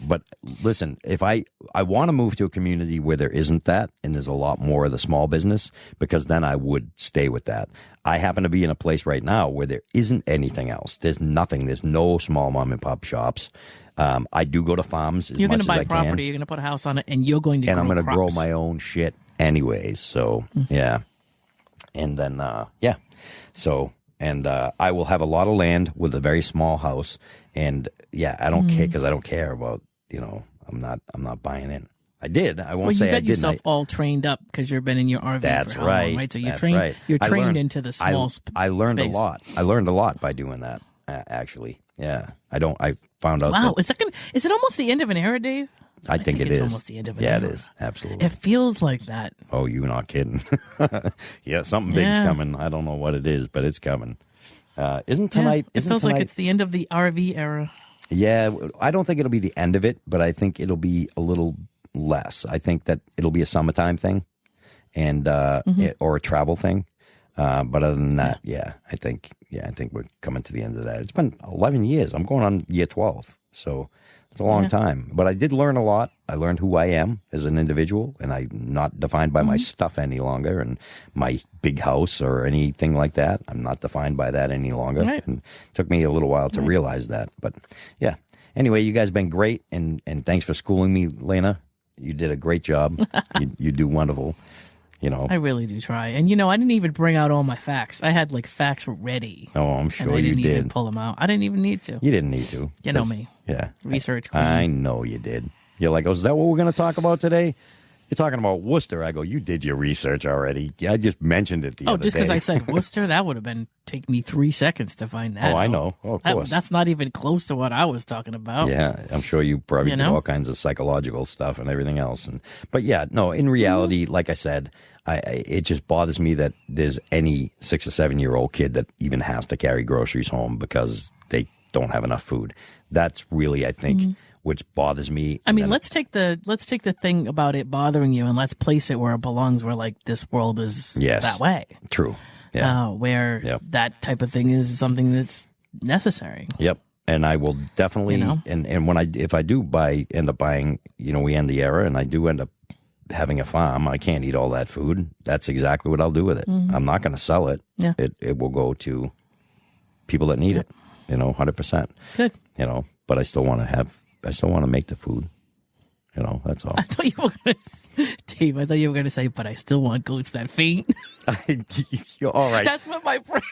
But listen, if I want to move to a community where there isn't that, and there's a lot more of the small business, because then I would stay with that. I happen to be in a place right now where there isn't anything else. There's nothing. There's no small mom and pop shops. I do go to farms as much as I can. You're going to buy property. You're going to put a house on it, and you're going to. And I'm going to crops. grow my own shit anyways. So yeah, and then so. And I will have a lot of land with a very small house. And I don't care, because I don't care about, I'm not buying in. I did. I won't say I didn't. You got yourself all trained up because you've been in your RV for how long, right? So you're trained. You're trained into the small space. I learned a lot. I learned a lot by doing that. Actually, yeah. I found out. Wow, is it almost the end of an era, Dave? I think it is. It's almost the end of an era. Yeah, it is. Absolutely. It feels like that. Oh, you're not kidding. Yeah, something big's coming. I don't know what it is, but it's coming. Isn't tonight? It feels like it's the end of the RV era. Yeah, I don't think it'll be the end of it, but I think it'll be a little less. I think that it'll be a summertime thing, and or a travel thing. But other than that, I think we're coming to the end of that. It's been 11 years. I'm going on year 12, so it's a long time. But I did learn a lot. I learned who I am as an individual, and I'm not defined by my stuff any longer, and my big house or anything like that. I'm not defined by that any longer. Right. And it took me a little while to realize that. But yeah. Anyway, you guys have been great, and thanks for schooling me, Lana. You did a great job. you do wonderful. I really do try. And, I didn't even bring out all my facts. I had, facts ready. Oh, I'm sure you did. I didn't even pull them out. I didn't even need to. You didn't need to. You know me. Yeah. Research queen. I know you did. You're like, is that what we're going to talk about today? You're talking about Worcester. I go, you did your research already. I just mentioned it the other day. Oh, just because I said Worcester? That would have take me 3 seconds to find that. Oh, I know. Oh, of course. That's not even close to what I was talking about. Yeah, I'm sure you probably did all kinds of psychological stuff and everything else. But yeah, no, in reality, like I said, it just bothers me that there's any 6 or 7 year old kid that even has to carry groceries home because they don't have enough food. That's really, I think, which bothers me. I mean, let's take the thing about it bothering you and let's place it where it belongs, where this world is that way. True. Yeah. Where that type of thing is something that's necessary. Yep. And I will definitely, and when if I do end up buying, we end the era and I do end up having a farm, I can't eat all that food. That's exactly what I'll do with it. I'm not going to sell it. Yeah. It will go to people that need it, 100%. Good. But I still want to make the food. That's all. I thought you were going to, Dave, say, but I still want goats that faint. All right. That's what my brain,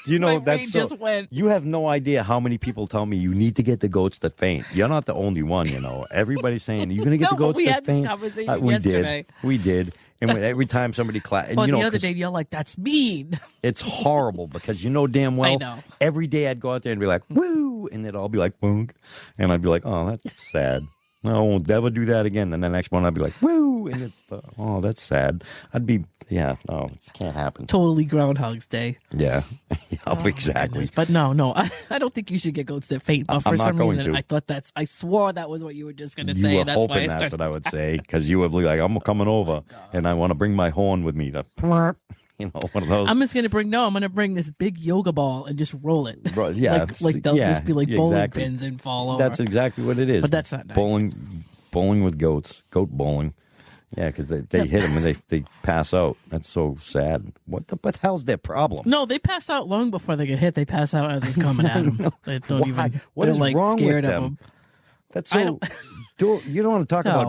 just went. You have no idea how many people tell me you need to get the goats that faint. You're not the only one, Everybody's saying, you're going to get the goats that faint? We had this conversation yesterday. We did. And every time somebody and the other day, you're like, that's mean. It's horrible because damn well, I know. Every day I'd go out there and be like, woo, and they'd all be like, boom. And I'd be like, oh, that's sad. No, I won't ever do that again. And the next one, I'd be like, woo! And it's, that's sad. I'd be, no, it can't happen. Totally Groundhog's Day. Yeah, exactly. Goodness. But no, I don't think you should get goats that faint. But for some reason, I swore that was what you were just going to say. You were hoping that's what I would say, because you would be like, I'm coming over, and I want to bring my horn with me to... one of those. I'm going to bring this big yoga ball and just roll it. Yeah. They'll just be like bowling pins and fall over. That's exactly what it is. But that's not nice. Bowling with goats. Goat bowling. Yeah, because they hit them and they pass out. That's so sad. What the hell's their problem? No, they pass out long before they get hit. They pass out as it's coming at them. They don't even. What they're is wrong scared with of them? That's so... you don't want to talk about...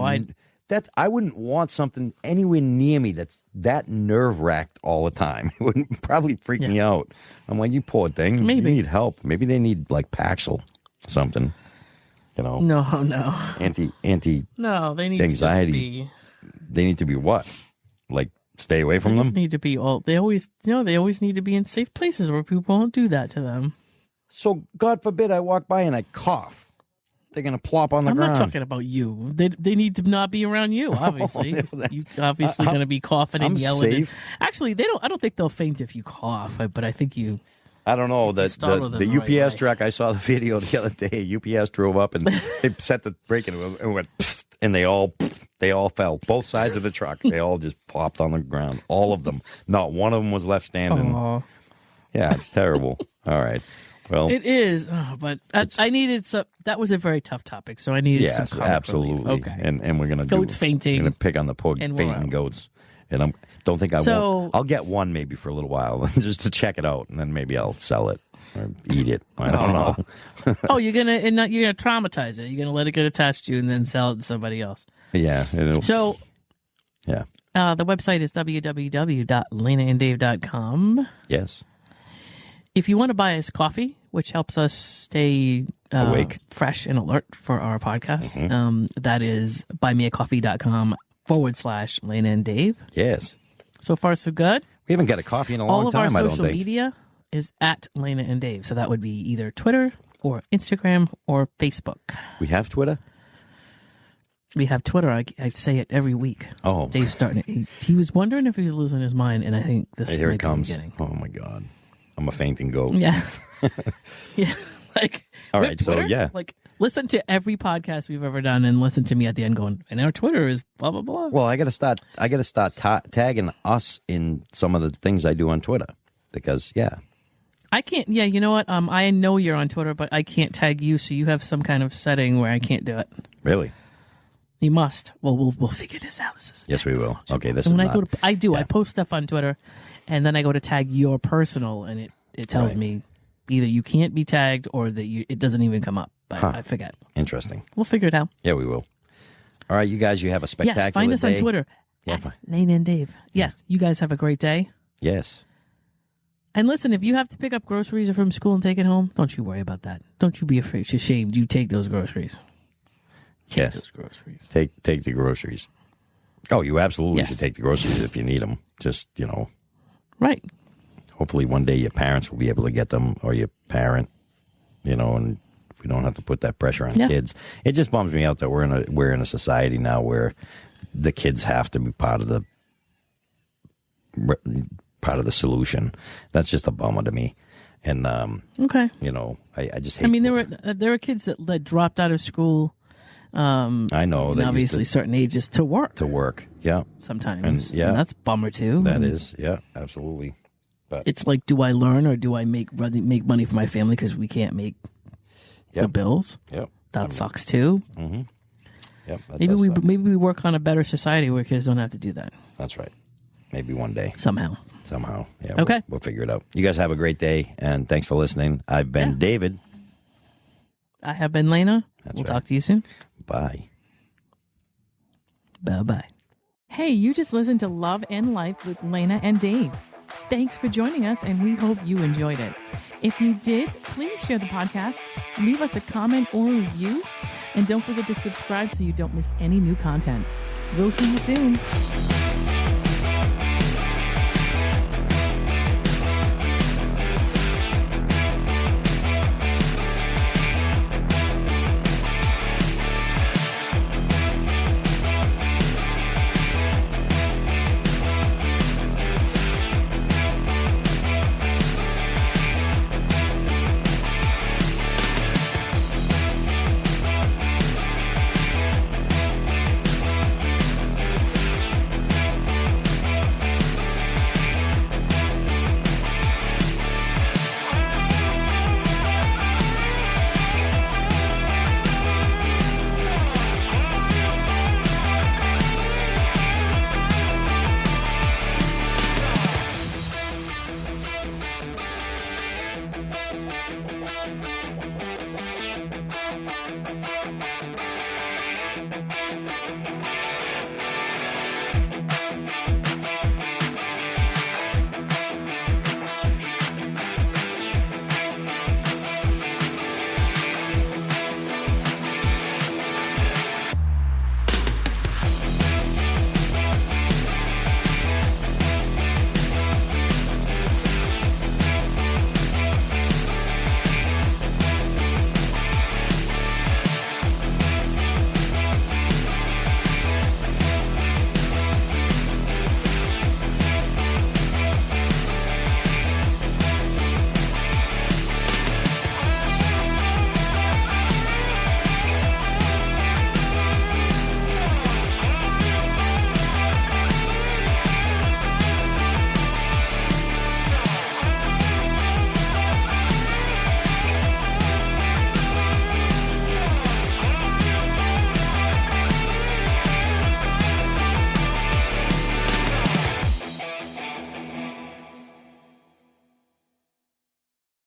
I wouldn't want something anywhere near me that's that nerve-wracked all the time. It would probably freak me out. I'm like, you poor thing. Maybe. You need help. Maybe they need, Paxil, something. No. Anti. No, they need anxiety. To be... They need to be what? Stay away from them? Need to be they always need to be in safe places where people won't do that to them. So, God forbid I walk by and I cough. They're going to plop on the ground. I'm not talking about you. They need to not be around you, obviously. You're obviously going to be coughing and yelling. Safe. Actually, I don't think they'll faint if you cough, but I think you... I don't know. The UPS truck, I saw the video the other day. UPS drove up and they set the brake and went, and they all fell. Both sides of the truck. They all just popped on the ground. All of them. Not one of them was left standing. Aww. Yeah, it's terrible. All right. Well, it is, but I needed some. That was a very tough topic, so I needed some comic absolutely. relief. Okay, and we're gonna goats fainting. We're gonna pick on the fainting goats, and don't think I won't. I'll get one maybe for a little while just to check it out, and then maybe I'll sell it or eat it. I don't know. Oh, you're gonna traumatize it. You're gonna let it get attached to you and then sell it to somebody else. Yeah. So. Yeah. The website is www.lanaanddave.com. Yes. If you want to buy us coffee, which helps us stay awake, fresh and alert for our podcast, that is buymeacoffee.com/Lana and Dave. Yes. So far, so good. We haven't got a coffee in a long time, I don't think. All of our social media is at Lana and Dave. So that would be either Twitter or Instagram or Facebook. We have Twitter? We have Twitter. I say it every week. Oh. Dave's starting it. He was wondering if he was losing his mind, and I think this here it comes. Beginning. Oh, my God. I'm a fainting goat. Yeah. Yeah. All right. Twitter, so, yeah. Listen to every podcast we've ever done and listen to me at the end going, and our Twitter is blah, blah, blah. Well, I got to start tagging us in some of the things I do on Twitter because, yeah. I can't. Yeah. You know what? I know you're on Twitter, but I can't tag you. So you have some kind of setting where I can't do it. Really? You must. Well, we'll figure this out. Yes, we will. Okay, this and is when not... I post stuff on Twitter, and then I go to tag your personal, and it tells me either you can't be tagged or that it doesn't even come up. But I forget. Interesting. We'll figure it out. Yeah, we will. All right, you guys, you have a spectacular day. Yes, find us on Twitter at Lana and Dave. Yes, you guys have a great day. Yes. And listen, if you have to pick up groceries from school and take it home, don't you worry about that. Don't you be ashamed. You take those groceries. Take those groceries. Take the groceries. Oh, you absolutely should take the groceries if you need them. Just, Right. Hopefully one day your parents will be able to get them or your parent, and we don't have to put that pressure on kids. It just bums me out that we're in a society now where the kids have to be part of the solution. That's just a bummer to me. And okay, I just hate. I mean, there were kids that dropped out of school. I know that obviously certain ages to work. Yeah. Sometimes. And that's a bummer too. That is, yeah, absolutely. But it's like, do I learn or do I make money for my family because we can't make the bills? Yep. That sucks too. Mm-hmm. Yep. Maybe we work on a better society where kids don't have to do that. That's right. Maybe one day. Somehow. Yeah. Okay. We'll figure it out. You guys have a great day, and thanks for listening. I've been David. I have been Lana. We'll talk to you soon. Bye. Bye-bye. Hey, you just listened to Love and Life with Lana and Dave. Thanks for joining us, and we hope you enjoyed it. If you did, please share the podcast, leave us a comment or review, and don't forget to subscribe so you don't miss any new content. We'll see you soon. Thank you.